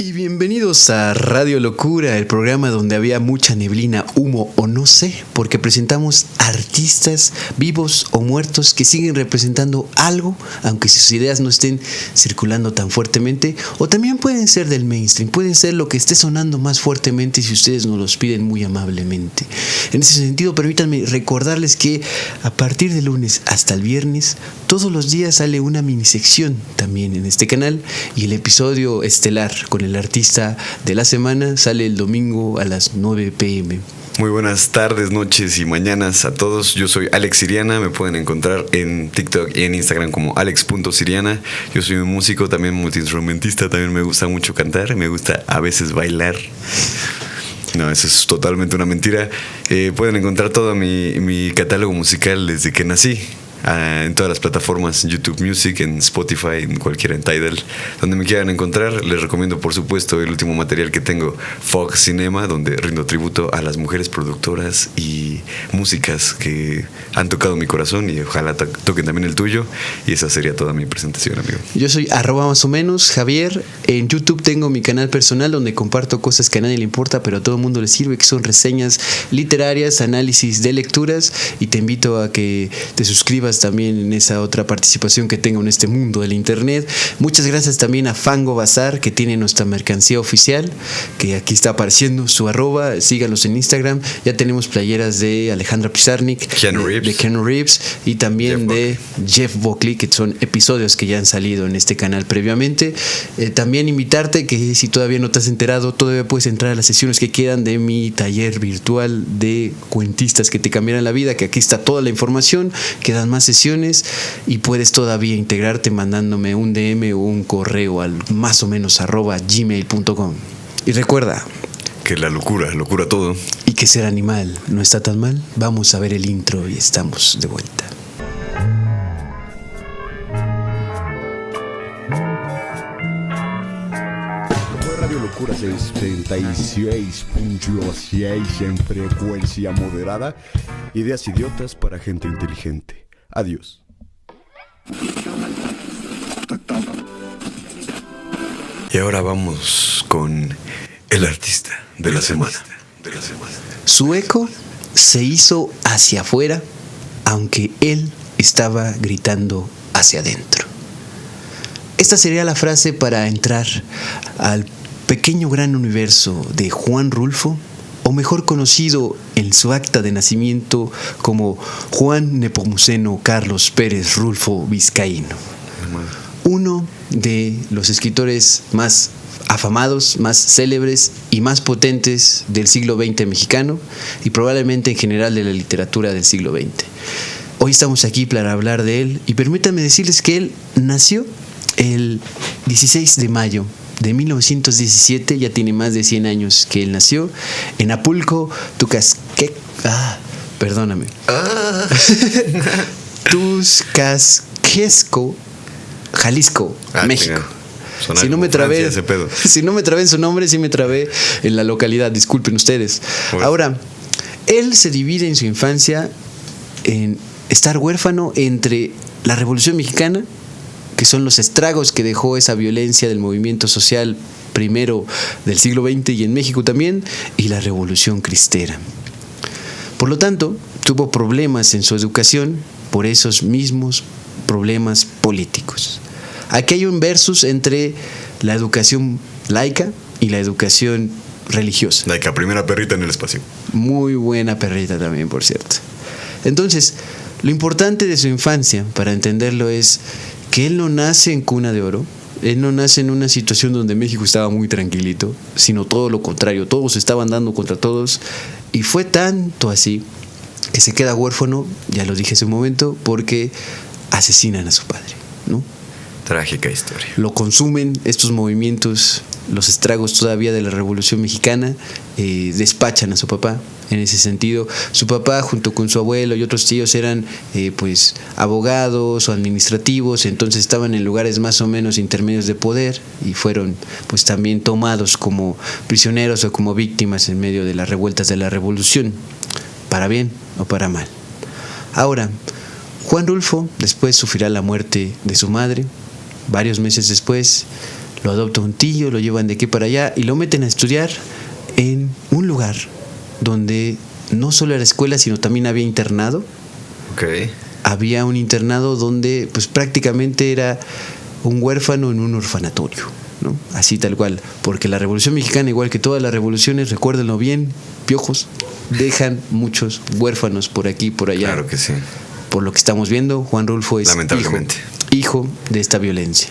Y bienvenidos a Radio Locura, el programa donde había mucha neblina, humo o no sé, porque presentamos artistas vivos o muertos que siguen representando algo, aunque sus ideas no estén circulando tan fuertemente, o también pueden ser del mainstream, pueden ser lo que esté sonando más fuertemente si ustedes nos los piden muy amablemente. En ese sentido, permítanme recordarles que a partir de lunes hasta el viernes, todos los días sale una minisección también en este canal, y el episodio estelar con el artista de la semana sale el domingo a las 9 p.m. Muy buenas tardes, noches y mañanas a todos. Yo soy Alex Siriana, me pueden encontrar en TikTok y en Instagram como alex.siriana. Yo soy un músico, también multiinstrumentista, también me gusta mucho cantar, me gusta a veces bailar. No, eso es totalmente una mentira. Pueden encontrar todo mi catálogo musical desde que nací. En todas las plataformas, en YouTube Music, en Spotify, en cualquiera, en Tidal, donde me quieran encontrar. Les recomiendo, por supuesto, el último material que tengo, Fox Cinema, donde rindo tributo a las mujeres productoras y músicas que han tocado mi corazón y ojalá toquen también el tuyo. Y esa sería toda mi presentación, amigo. Yo soy @más-o-menos Javier. En YouTube tengo mi canal personal donde comparto cosas que a nadie le importa, pero a todo el mundo le sirve, que son reseñas literarias, análisis de lecturas, y te invito a que te suscribas también en esa otra participación que tengo en este mundo del internet. Muchas gracias también a Fango Bazar, que tiene nuestra mercancía oficial, que aquí está apareciendo su @, sígalos en Instagram. Ya tenemos playeras de Alejandra Pizarnik, de Keanu Reeves, y también de Jeff Buckley, que son episodios que ya han salido en este canal previamente. También invitarte que si todavía no te has enterado, todavía puedes entrar a las sesiones que quedan de mi taller virtual de cuentistas que te cambiarán la vida, que aquí está toda la información, quedan más sesiones y puedes todavía integrarte mandándome un DM o un correo al @gmail.com. Y recuerda que la locura todo, y que ser animal no está tan mal. Vamos a ver el intro y estamos de vuelta. Radio Locura 76.6 en frecuencia moderada. Ideas idiotas para gente inteligente. Adiós. Y ahora vamos con el artista de la semana. Su eco se hizo hacia afuera, aunque él estaba gritando hacia adentro. Esta sería la frase para entrar al pequeño gran universo de Juan Rulfo, o mejor conocido en su acta de nacimiento como Juan Nepomuceno Carlos Pérez Rulfo Vizcaíno. Uno de los escritores más afamados, más célebres y más potentes del siglo XX mexicano, y probablemente en general de la literatura del siglo XX. Hoy estamos aquí para hablar de él, y permítanme decirles que él nació el 16 de mayo de 1917, ya tiene más de 100 años que él nació, en Apulco, Tuzcasquesco, Jalisco, México. Si no me trabé en su nombre, sí me trabé en la localidad, disculpen ustedes. Bueno. Ahora, él se divide en su infancia en estar huérfano entre la Revolución Mexicana, que son los estragos que dejó esa violencia del movimiento social primero del siglo XX y en México también, y la Revolución Cristera. Por lo tanto, tuvo problemas en su educación por esos mismos problemas políticos. Aquí hay un versus entre la educación laica y la educación religiosa. Laica, primera perrita en el espacio. Muy buena perrita también, por cierto. Entonces, lo importante de su infancia, para entenderlo, es que él no nace en cuna de oro, él no nace en una situación donde México estaba muy tranquilito, sino todo lo contrario, todos estaban dando contra todos, y fue tanto así que se queda huérfano, ya lo dije hace un momento, porque asesinan a su padre, ¿no? Trágica historia. Lo consumen estos movimientos, los estragos todavía de la Revolución Mexicana, despachan a su papá. En ese sentido, su papá junto con su abuelo y otros tíos eran pues abogados o administrativos, entonces estaban en lugares más o menos intermedios de poder, y fueron pues también tomados como prisioneros o como víctimas en medio de las revueltas de la Revolución, para bien o para mal. Ahora, Juan Rulfo después sufrirá la muerte de su madre. Varios meses después, lo adopta un tío, lo llevan de aquí para allá y lo meten a estudiar en un lugar donde no solo era escuela, sino también había internado. Okay. Había un internado donde pues prácticamente era un huérfano en un orfanatorio, ¿no? Así tal cual, porque la Revolución Mexicana, igual que todas las revoluciones, recuérdenlo bien, piojos, dejan muchos huérfanos por aquí y por allá. Claro que sí. Por lo que estamos viendo, Juan Rulfo es lamentablemente hijo de esta violencia.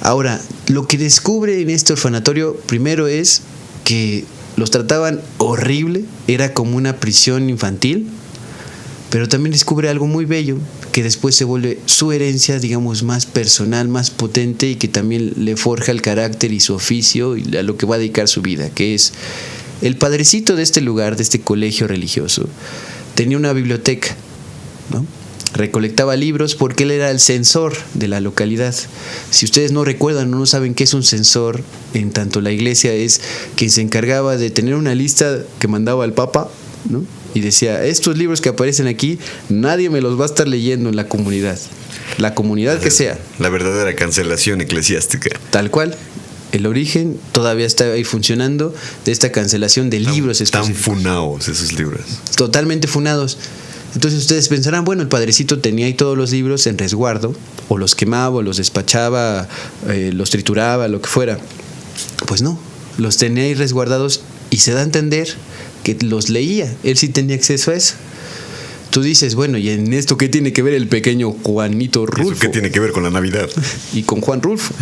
Ahora, lo que descubre en este orfanatorio primero es que los trataban horrible, era como una prisión infantil, pero también descubre algo muy bello, que después se vuelve su herencia, digamos, más personal, más potente, y que también le forja el carácter y su oficio y a lo que va a dedicar su vida, que es el padrecito de este lugar, de este colegio religioso. Tenía una biblioteca, ¿no? Recolectaba libros porque él era el censor de la localidad. Si ustedes no recuerdan o no saben qué es un censor, en tanto la iglesia es quien se encargaba de tener una lista que mandaba al Papa, ¿no? Y decía, estos libros que aparecen aquí, nadie me los va a estar leyendo en la comunidad que sea. La verdadera cancelación eclesiástica. Tal cual. El origen todavía está ahí funcionando de esta cancelación de libros específicos. Están funados esos libros. Totalmente funados. Entonces ustedes pensarán, bueno, el padrecito tenía ahí todos los libros en resguardo, o los quemaba, o los despachaba, los trituraba, lo que fuera. Pues no, los tenía ahí resguardados, y se da a entender que los leía. Él sí tenía acceso a eso. Tú dices, bueno, ¿y en esto qué tiene que ver el pequeño Juanito Rulfo? ¿Eso qué tiene que ver con la Navidad? Y con Juan Rulfo,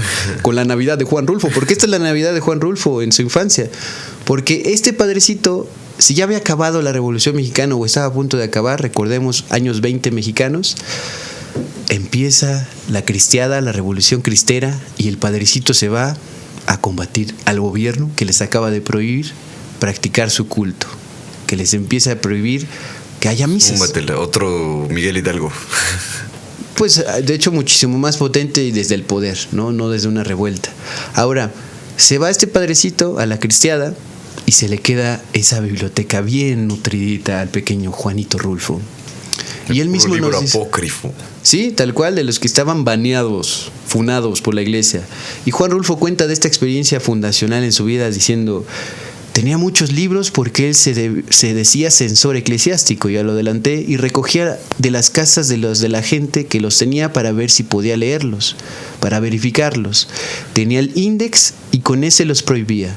con la Navidad de Juan Rulfo. ¿Por qué esta es la Navidad de Juan Rulfo en su infancia? Porque este padrecito, si ya había acabado la Revolución Mexicana o estaba a punto de acabar, recordemos, años 20 mexicanos, empieza la cristiada, la Revolución Cristera, y el padrecito se va a combatir al gobierno que les acaba de prohibir practicar su culto, que les empieza a prohibir que haya misas. Otro Miguel Hidalgo. Pues de hecho muchísimo más potente y desde el poder, no desde una revuelta. Ahora, se va este padrecito a la cristiada y se le queda esa biblioteca bien nutridita al pequeño Juanito Rulfo. Y él mismo libro nos dice, apócrifo. Sí, tal cual, de los que estaban baneados, funados por la iglesia. Y Juan Rulfo cuenta de esta experiencia fundacional en su vida diciendo, tenía muchos libros porque él se decía censor eclesiástico, ya lo adelanté, y recogía de las casas de la gente que los tenía para ver si podía leerlos, para verificarlos. Tenía el índex y con ese los prohibía.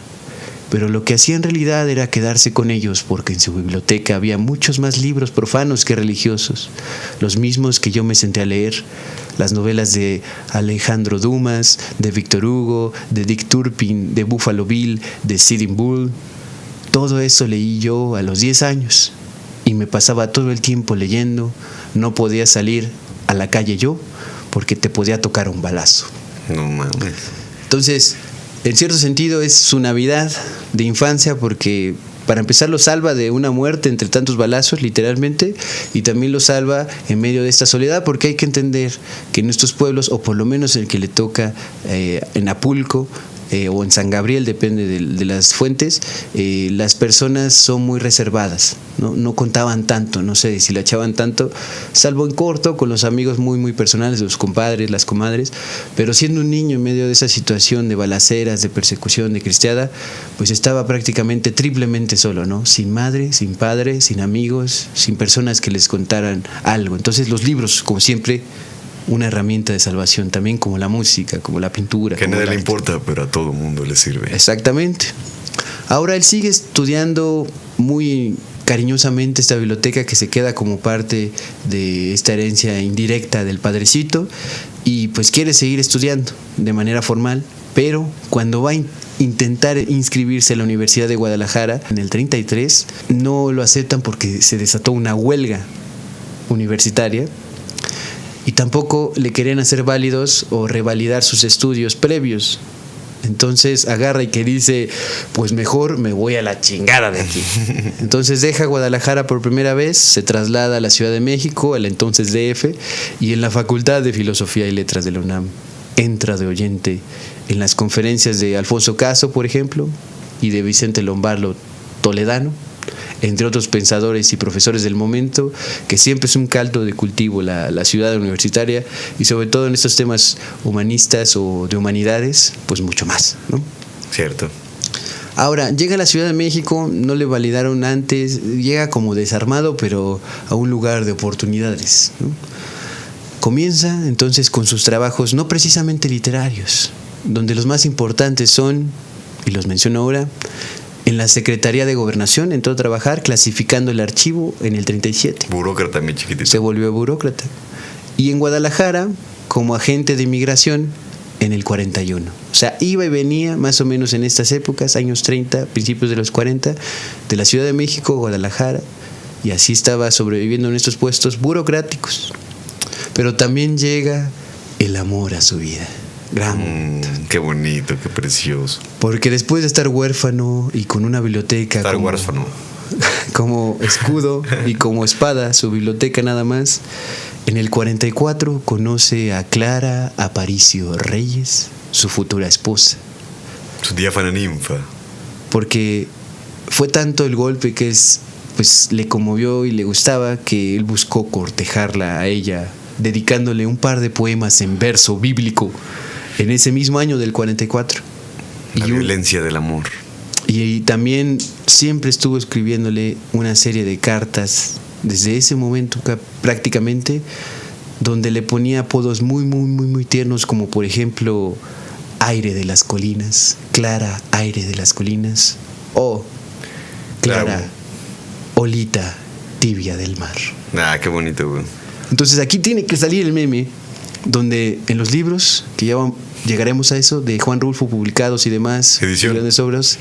Pero lo que hacía en realidad era quedarse con ellos, porque en su biblioteca había muchos más libros profanos que religiosos, los mismos que yo me senté a leer, las novelas de Alejandro Dumas, de Víctor Hugo, de Dick Turpin, de Buffalo Bill, de Sitting Bull. Todo eso leí yo a los 10 años y me pasaba todo el tiempo leyendo. No podía salir a la calle yo porque te podía tocar un balazo. No mames. Entonces, en cierto sentido es su Navidad de infancia, porque para empezar lo salva de una muerte entre tantos balazos, literalmente, y también lo salva en medio de esta soledad, porque hay que entender que en estos pueblos, o por lo menos el que le toca en Apulco o en San Gabriel, depende de las fuentes, las personas son muy reservadas, no contaban tanto, no sé si la echaban tanto, salvo en corto con los amigos muy muy personales, los compadres, las comadres, pero siendo un niño en medio de esa situación de balaceras, de persecución, de cristiada, pues estaba prácticamente triplemente solo, ¿no? Sin madre, sin padre, sin amigos, sin personas que les contaran algo. Entonces los libros, como siempre, una herramienta de salvación, también como la música, como la pintura. Que a nadie le importa, pero a todo el mundo le sirve. Exactamente. Ahora él sigue estudiando muy cariñosamente esta biblioteca que se queda como parte de esta herencia indirecta del padrecito, y pues quiere seguir estudiando de manera formal, pero cuando va a intentar inscribirse a la Universidad de Guadalajara en el 33, no lo aceptan porque se desató una huelga universitaria. Y tampoco le querían hacer válidos o revalidar sus estudios previos. Entonces agarra y que dice, pues mejor me voy a la chingada de aquí. Entonces deja Guadalajara por primera vez, se traslada a la Ciudad de México, a la entonces DF, y en la Facultad de Filosofía y Letras de la UNAM entra de oyente en las conferencias de Alfonso Caso, por ejemplo, y de Vicente Lombardo Toledano, entre otros pensadores y profesores del momento, que siempre es un caldo de cultivo la ciudad universitaria, y sobre todo en estos temas humanistas o de humanidades, pues mucho más, ¿no? Cierto. Ahora, llega a la Ciudad de México, no le validaron antes, llega como desarmado, pero a un lugar de oportunidades, ¿no? Comienza entonces con sus trabajos no precisamente literarios, donde los más importantes son, y los menciono ahora, en la Secretaría de Gobernación entró a trabajar clasificando el archivo en el 37. Burócrata, mi chiquitito. Se volvió burócrata. Y en Guadalajara, como agente de inmigración, en el 41. O sea, iba y venía más o menos en estas épocas, años 30, principios de los 40, de la Ciudad de México, Guadalajara, y así estaba sobreviviendo en estos puestos burocráticos. Pero también llega el amor a su vida. Gran. Qué bonito, qué precioso. Porque después de estar huérfano y con una biblioteca Estar huérfano. como escudo y como espada, su biblioteca nada más, en el 44 conoce a Clara Aparicio Reyes, su futura esposa. Su diáfana ninfa. Porque fue tanto el golpe que pues le conmovió y le gustaba, que él buscó cortejarla a ella, dedicándole un par de poemas en verso bíblico en ese mismo año del 44. La violencia del amor. Y también siempre estuvo escribiéndole una serie de cartas desde ese momento prácticamente, donde le ponía apodos muy, muy, muy, muy tiernos, como por ejemplo Aire de las Colinas, Clara Aire de las Colinas, o Clara Claro. Olita Tibia del Mar. Ah, qué bonito, güey. Entonces aquí tiene que salir el meme, donde en los libros, que ya llegaremos a eso, de Juan Rulfo publicados y demás, Edición. grandes obras,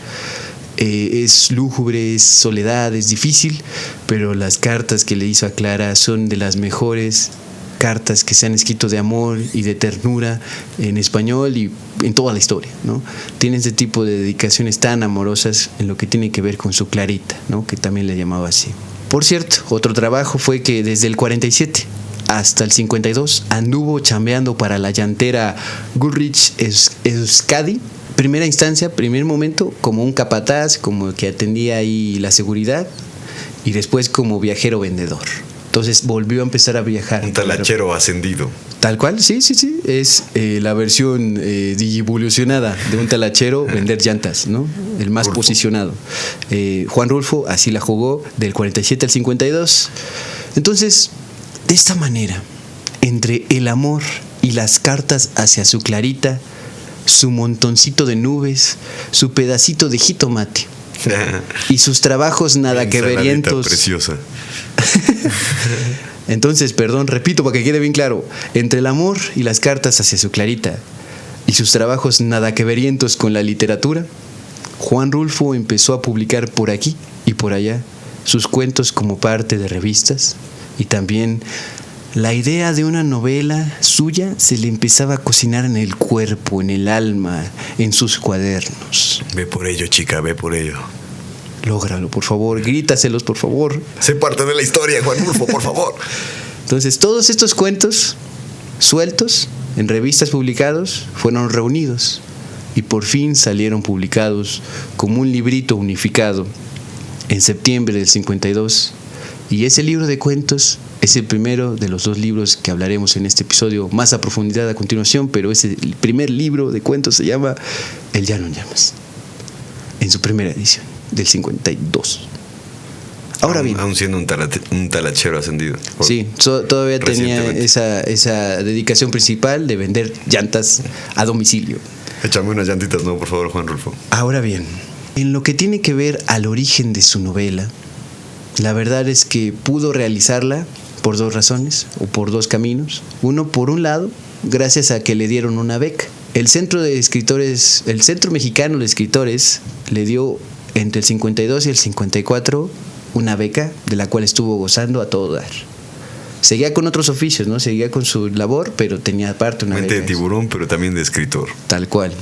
es lúgubre, es soledad, es difícil, pero las cartas que le hizo a Clara son de las mejores cartas que se han escrito de amor y de ternura en español y en toda la historia, ¿no? Tiene ese tipo de dedicaciones tan amorosas en lo que tiene que ver con su Clarita, ¿no? Que también le llamaba así. Por cierto, otro trabajo fue que desde el 47 hasta el 52 anduvo chambeando para la llantera Gulrich Euskadi. Primera instancia, primer momento, como un capataz, como que atendía ahí la seguridad, y después como viajero vendedor. Entonces volvió a empezar a viajar. Un talachero ascendido. Tal cual, sí. Es la versión digivolucionada de un talachero vender llantas, ¿no? El más Rulfo. posicionado. Juan Rulfo así la jugó del 47 al 52. Entonces, de esta manera, entre el amor y las cartas hacia su Clarita, su montoncito de nubes, su pedacito de jitomate y sus trabajos nada que Ensaladita verientos. preciosa. Entonces, perdón, repito para que quede bien claro, entre el amor y las cartas hacia su Clarita y sus trabajos nada que verientos con la literatura, Juan Rulfo empezó a publicar por aquí y por allá sus cuentos como parte de revistas, y también la idea de una novela suya se le empezaba a cocinar en el cuerpo, en el alma, en sus cuadernos. Ve por ello, chica, ve por ello. Lógralo, por favor, grítaselos, por favor. Sé parte de la historia, Juan Rulfo, por favor. Entonces, todos estos cuentos sueltos en revistas publicados fueron reunidos y por fin salieron publicados como un librito unificado en septiembre del 52. Y ese libro de cuentos es el primero de los dos libros que hablaremos en este episodio más a profundidad a continuación, pero ese, el primer libro de cuentos se llama El Llano en Llamas, en su primera edición del 52. Ahora bien, Aún siendo un talachero ascendido. sí, todavía tenía Recientemente. esa dedicación principal de vender llantas a domicilio. Échame unas llantitas, no, por favor, Juan Rulfo. Ahora bien, en lo que tiene que ver al origen de su novela, la verdad es que pudo realizarla por dos razones, o por dos caminos. Uno, por un lado, gracias a que le dieron una beca. El Centro Mexicano de Escritores le dio entre el 52 y el 54 una beca de la cual estuvo gozando a todo dar. Seguía con otros oficios, ¿no? Seguía con su labor, pero tenía aparte una Mente de beca. tiburón, pero también de escritor. Tal cual.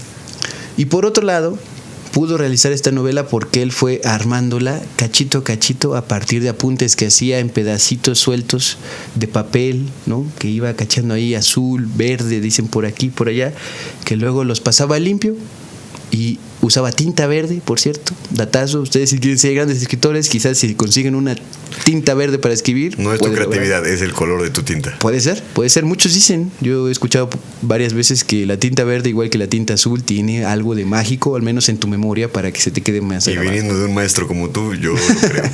Y por otro lado, pudo realizar esta novela porque él fue armándola cachito a cachito a partir de apuntes que hacía en pedacitos sueltos de papel, ¿no? Que iba cachando ahí azul, verde, dicen por aquí, por allá, que luego los pasaba limpio y usaba tinta verde, por cierto, datazo. Ustedes, si quieren ser grandes escritores, quizás si consiguen una tinta verde para escribir. No es tu creatividad, es el color de tu tinta. Puede ser. Muchos dicen, yo he escuchado varias veces que la tinta verde, igual que la tinta azul, tiene algo de mágico, al menos en tu memoria, para que se te quede más grabado. Y viniendo de un maestro como tú, yo lo creo.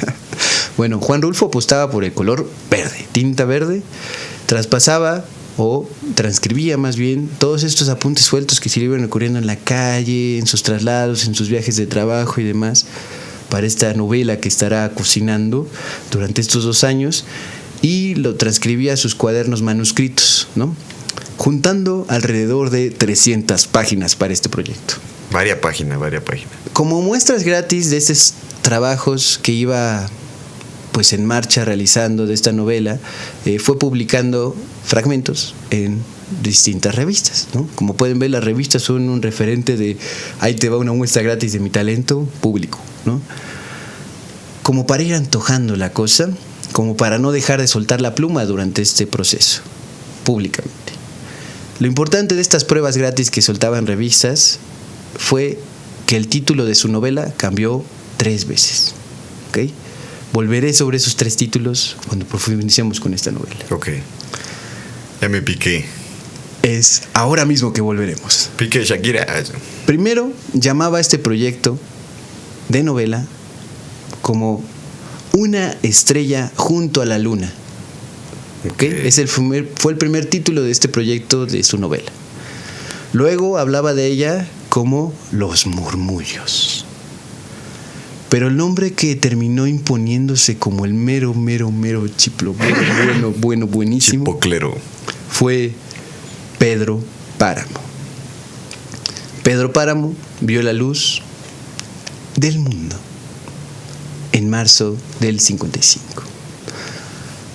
Bueno, Juan Rulfo apostaba por el color verde, tinta verde, traspasaba o transcribía más bien todos estos apuntes sueltos que se le iban ocurriendo en la calle, en sus traslados, en sus viajes de trabajo y demás, para esta novela que estará cocinando durante estos 2 años, y lo transcribía a sus cuadernos manuscritos, ¿no? Juntando alrededor de 300 páginas para este proyecto. Varia página. Como muestras gratis de estos trabajos que iba pues en marcha realizando de esta novela, fue publicando fragmentos en distintas revistas, ¿no? Como pueden ver, las revistas son un referente de ahí te va una muestra gratis de mi talento público, ¿no? Como para ir antojando la cosa, como para no dejar de soltar la pluma durante este proceso, públicamente. Lo importante de estas pruebas gratis que soltaba en revistas fue que el título de su novela cambió 3 veces, ¿ok? Volveré sobre esos 3 títulos cuando profundicemos con esta novela. Ok. Ya me piqué. Es ahora mismo que volveremos. Piqué Shakira. Primero, llamaba a este proyecto de novela como Una estrella junto a la luna. ¿Okay? Fue el primer título de este proyecto de su novela. Luego hablaba de ella como Los Murmullos. Pero el nombre que terminó imponiéndose como el mero chiplo, buenísimo, chipoclero, fue Pedro Páramo. Pedro Páramo vio la luz del mundo en marzo del 55.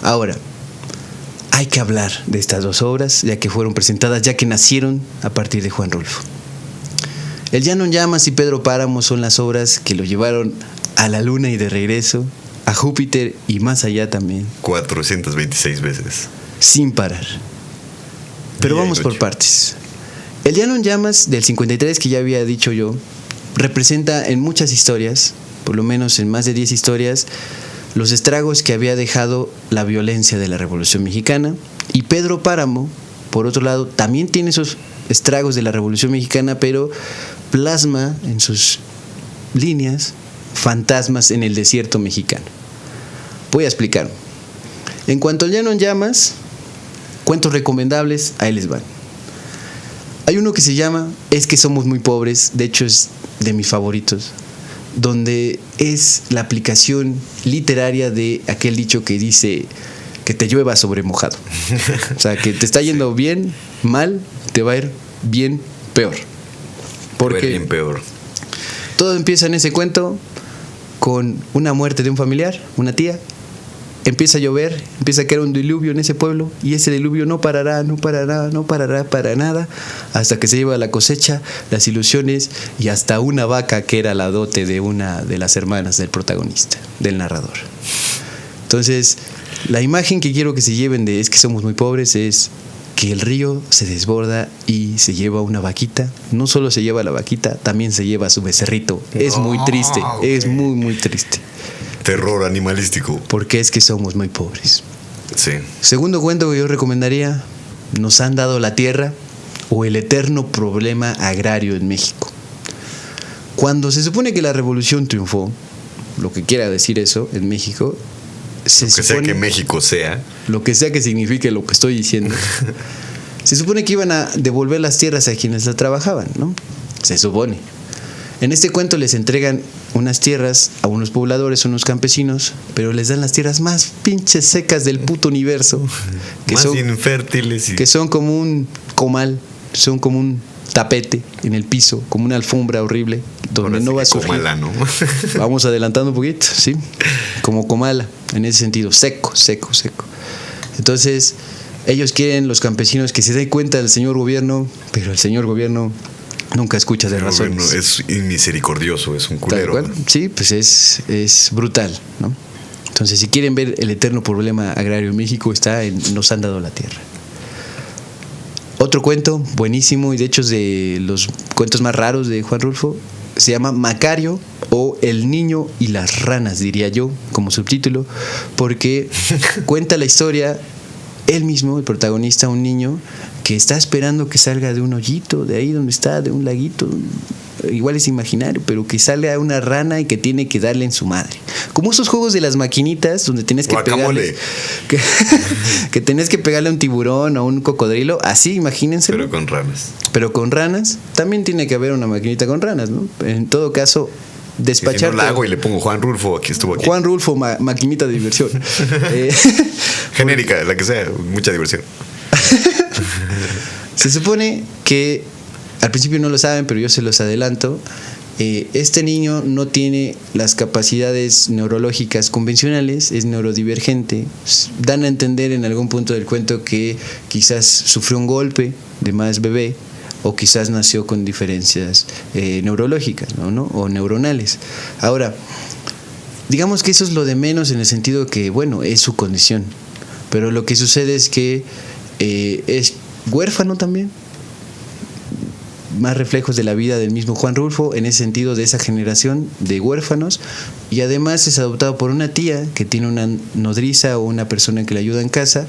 Ahora, hay que hablar de estas 2 obras, ya que fueron presentadas, ya que nacieron a partir de Juan Rulfo. El Llano en Llamas y Pedro Páramo son las obras que lo llevaron a la luna y de regreso, a Júpiter y más allá también. 426 veces. Sin parar. Pero vamos por partes. El Llano en Llamas del 53, que ya había dicho yo, representa en muchas historias, por lo menos en más de 10 historias, los estragos que había dejado la violencia de la Revolución Mexicana. Y Pedro Páramo, por otro lado, también tiene esos estragos de la Revolución Mexicana, pero plasma en sus líneas fantasmas en el desierto mexicano. Voy a explicar. En cuanto al Llano en Llamas, cuentos recomendables, ahí les van. Hay uno que se llama Es que somos muy pobres, de hecho es de mis favoritos, donde es la aplicación literaria de aquel dicho que dice que te llueva sobre mojado. O sea, que te está yendo bien, mal, te va a ir bien, peor. Porque bien peor. Todo empieza en ese cuento con una muerte de un familiar, una tía. Empieza a llover, empieza a caer un diluvio en ese pueblo, y ese diluvio no parará para nada, hasta que se lleva la cosecha, las ilusiones y hasta una vaca que era la dote de una de las hermanas del protagonista, del narrador. Entonces, la imagen que quiero que se lleven de Es que somos muy pobres es que el río se desborda y se lleva una vaquita. No solo se lleva la vaquita, también se lleva a su becerrito. Es muy triste, okay. Es muy triste. Terror animalístico. Porque es que somos muy pobres. Sí. Segundo cuento que yo recomendaría, Nos han dado la tierra, o el eterno problema agrario en México. Cuando se supone que la revolución triunfó, lo que quiera decir eso en México, lo que sea que México sea, lo que sea que signifique lo que estoy diciendo, se supone que iban a devolver las tierras a quienes las trabajaban, ¿no? Se supone. En este cuento les entregan unas tierras a unos pobladores, unos campesinos, pero les dan las tierras más pinches secas del puto universo, que más son infértiles que son como un comal, son como un tapete en el piso, como una alfombra horrible donde ahora no va a surgir. Comala, ¿no? Vamos adelantando un poquito, ¿sí? Como comala, en ese sentido, seco. Entonces, ellos quieren, los campesinos, que se den cuenta del señor gobierno, pero el señor gobierno nunca escucha de razones. Es inmisericordioso, es un culero, ¿no? Sí, pues es brutal, ¿no? Entonces, si quieren ver el eterno problema agrario en México, está en Nos han dado la tierra. Otro cuento buenísimo, y de hecho es de los cuentos más raros de Juan Rulfo, se llama Macario o El niño y las ranas, diría yo, como subtítulo, porque cuenta la historia él mismo, el protagonista, un niño que está esperando que salga de un hoyito, de ahí donde está, de un laguito, igual es imaginario, pero que salga una rana y que tiene que darle en su madre. Como esos juegos de las maquinitas donde tenés que pegarle, que tenés que pegarle a un tiburón o a un cocodrilo, así imagínense. Pero con ranas. Pero con ranas, también tiene que haber una maquinita con ranas, ¿no? En todo caso, despachar. Si no la hago y le pongo Juan Rulfo, aquí estuvo aquí. Juan Rulfo, maquinita de diversión. Genérica, la que sea, mucha diversión. Se supone que al principio no lo saben, pero yo se los adelanto. Este niño no tiene las capacidades neurológicas convencionales, es neurodivergente. Dan a entender en algún punto del cuento que quizás sufrió un golpe de más bebé o quizás nació con diferencias neurológicas, ¿no? O neuronales. Ahora, digamos que eso es lo de menos en el sentido que, bueno, es su condición. Pero lo que sucede es que es huérfano también. Más reflejos de la vida del mismo Juan Rulfo, en ese sentido, de esa generación de huérfanos, y además es adoptado por una tía que tiene una nodriza o una persona que le ayuda en casa,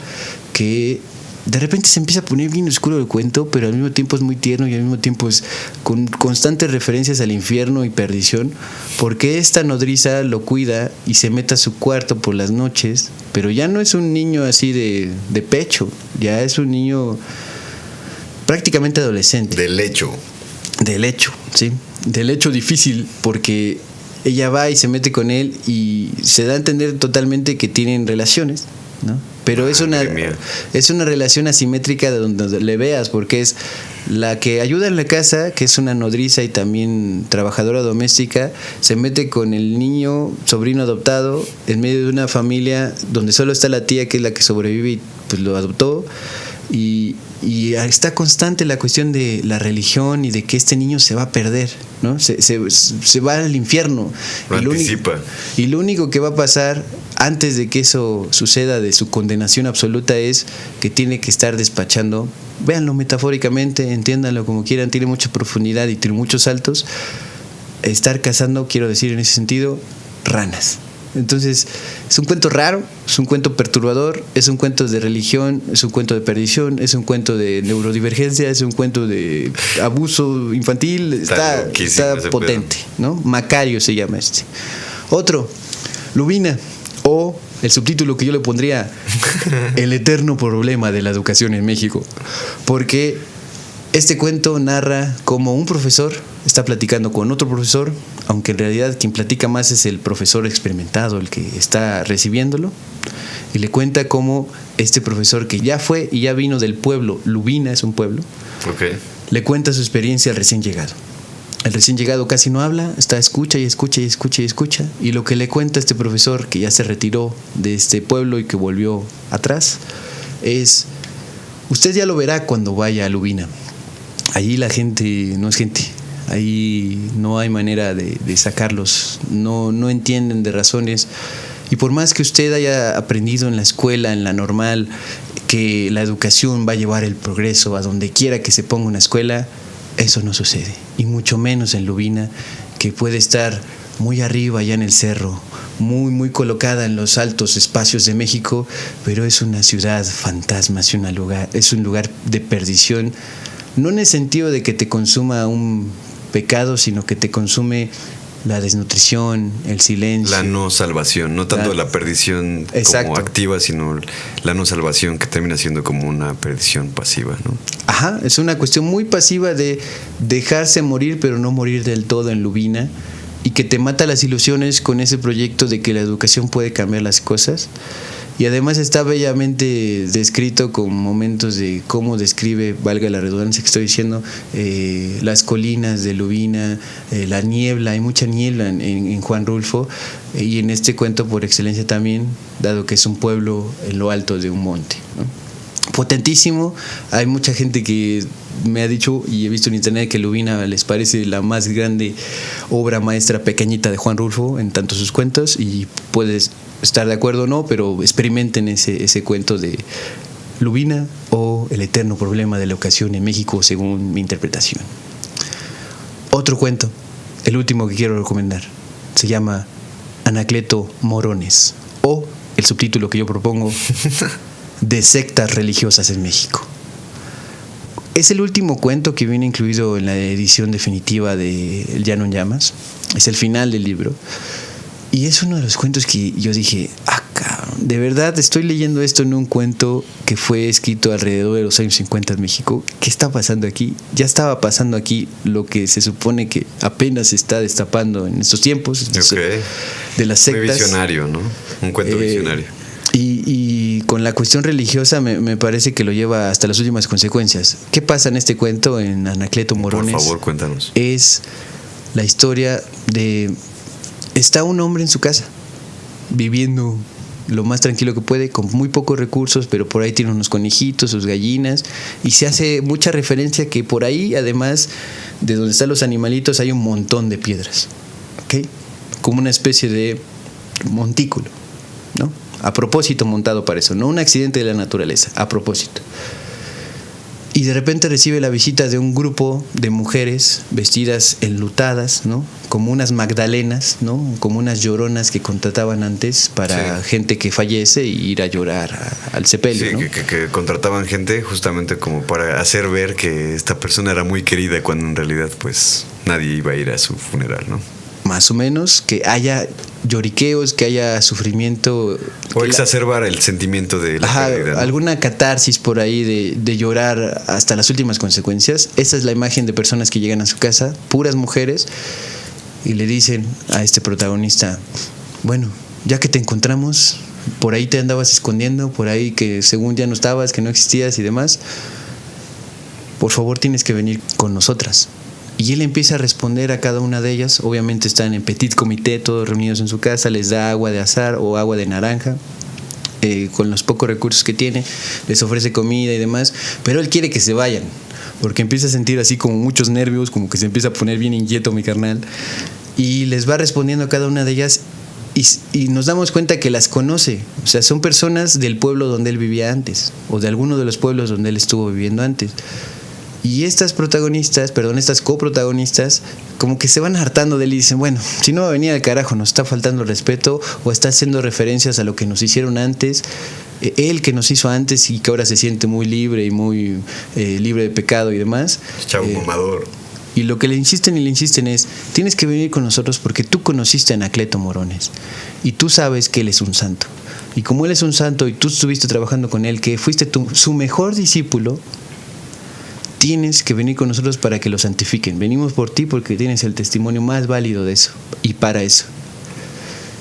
que de repente se empieza a poner bien oscuro el cuento, pero al mismo tiempo es muy tierno y al mismo tiempo es con constantes referencias al infierno y perdición, porque esta nodriza lo cuida y se mete a su cuarto por las noches, pero ya no es un niño así de pecho, ya es un niño prácticamente adolescente. Del lecho, sí. Del lecho difícil, porque ella va y se mete con él y se da a entender totalmente que tienen relaciones, ¿no? Pero es una relación asimétrica de donde le veas, porque es la que ayuda en la casa, que es una nodriza y también trabajadora doméstica, se mete con el niño, sobrino adoptado, en medio de una familia donde solo está la tía, que es la que sobrevive y pues lo adoptó. Y está constante la cuestión de la religión y de que este niño se va a perder, ¿no? Se va al infierno. Y lo único que va a pasar antes de que eso suceda, de su condenación absoluta, es que tiene que estar despachando, véanlo metafóricamente, entiéndanlo como quieran, tiene mucha profundidad y tiene muchos saltos, estar cazando, quiero decir en ese sentido, ranas. Entonces es un cuento raro, es un cuento perturbador, es un cuento de religión, es un cuento de perdición, es un cuento de neurodivergencia, es un cuento de abuso infantil. Está potente, ¿no? Macario se llama este. Otro, Lubina, o el subtítulo que yo le pondría, El eterno problema de la educación en México, porque este cuento narra cómo un profesor está platicando con otro profesor, aunque en realidad quien platica más es el profesor experimentado, el que está recibiéndolo, y le cuenta cómo este profesor, que ya fue y ya vino del pueblo, Lubina es un pueblo, le cuenta su experiencia al recién llegado. El recién llegado casi no habla, escucha, y lo que le cuenta este profesor, que ya se retiró de este pueblo y que volvió atrás, es: usted ya lo verá cuando vaya a Lubina. Allí la gente no es gente, ahí no hay manera de sacarlos, no entienden de razones, y por más que usted haya aprendido en la escuela, en la normal, que la educación va a llevar el progreso a donde quiera que se ponga una escuela, eso no sucede, y mucho menos en Lubina, que puede estar muy arriba allá en el cerro, muy colocada en los altos espacios de México, pero es una ciudad fantasma, es un lugar de perdición. No en el sentido de que te consuma un pecado, sino que te consume la desnutrición, el silencio. La no salvación, no tanto la perdición como activa, sino la no salvación, que termina siendo como una perdición pasiva, ¿no? Ajá, es una cuestión muy pasiva de dejarse morir, pero no morir del todo en Lubina, y que te mata las ilusiones con ese proyecto de que la educación puede cambiar las cosas. Y además está bellamente descrito con momentos de cómo describe, valga la redundancia que estoy diciendo, las colinas de Lubina, la niebla, hay mucha niebla en Juan Rulfo, y en este cuento por excelencia también, dado que es un pueblo en lo alto de un monte, ¿no? Potentísimo. Hay mucha gente que me ha dicho, y he visto en internet, que Lubina les parece la más grande obra maestra pequeñita de Juan Rulfo en tanto sus cuentos, y puedes estar de acuerdo o no, pero experimenten ese cuento de Lubina, o El eterno problema de la educación en México, según mi interpretación. Otro cuento el último que quiero recomendar. Se llama Anacleto Morones, o el subtítulo que yo propongo, de sectas religiosas en México. Es el último cuento que viene incluido en la edición definitiva de El Llano en Llamas. Es el final del libro. Y es uno de los cuentos que yo dije, cabrón, de verdad estoy leyendo esto en un cuento que fue escrito alrededor de los años 50 en México. ¿Qué está pasando aquí? Ya estaba pasando aquí lo que se supone que apenas se está destapando en estos tiempos, de las sectas. Muy visionario, ¿no? Un cuento visionario. Y con la cuestión religiosa me parece que lo lleva hasta las últimas consecuencias. ¿Qué pasa en este cuento, en Anacleto Morones? Por favor, cuéntanos. Es la historia de... Está un hombre en su casa, viviendo lo más tranquilo que puede, con muy pocos recursos, pero por ahí tiene unos conejitos, sus gallinas, y se hace mucha referencia que por ahí, además de donde están los animalitos, hay un montón de piedras, ¿ok? Como una especie de montículo, ¿no? A propósito montado para eso, no un accidente de la naturaleza, a propósito. Y de repente recibe la visita de un grupo de mujeres vestidas enlutadas, ¿no? Como unas magdalenas, ¿no? Como unas lloronas que contrataban antes para gente que fallece y ir a llorar al sepelio, ¿no? que contrataban gente justamente como para hacer ver que esta persona era muy querida, cuando en realidad pues nadie iba a ir a su funeral, ¿no? Más o menos, que haya lloriqueos, que haya sufrimiento. O exacerbar el sentimiento de la pérdida, ¿no? Alguna catarsis por ahí de llorar hasta las últimas consecuencias. Esa es la imagen de personas que llegan a su casa, puras mujeres, y le dicen a este protagonista, bueno, ya que te encontramos, por ahí te andabas escondiendo, por ahí que según ya no estabas, que no existías y demás, por favor tienes que venir con nosotras. Y él empieza a responder a cada una de ellas. Obviamente están en petit comité, todos reunidos en su casa. Les da agua de azahar o agua de naranja, con los pocos recursos que tiene. Les ofrece comida y demás. Pero él quiere que se vayan, porque empieza a sentir así como muchos nervios, como que se empieza a poner bien inquieto mi carnal. Y les va respondiendo a cada una de ellas. Y nos damos cuenta que las conoce. O sea, son personas del pueblo donde él vivía antes, o de alguno de los pueblos donde él estuvo viviendo antes. Y estas coprotagonistas, como que se van hartando de él y dicen, bueno, si no va a venir al carajo, nos está faltando el respeto o está haciendo referencias a lo que nos hicieron antes, él que nos hizo antes y que ahora se siente muy libre y muy libre de pecado y demás. Chavo mamador. Y lo que le insisten es, tienes que venir con nosotros porque tú conociste a Anacleto Morones y tú sabes que él es un santo. Y como él es un santo y tú estuviste trabajando con él, que fuiste su mejor discípulo, tienes que venir con nosotros para que lo santifiquen. Venimos por ti porque tienes el testimonio más válido de eso. Y para eso.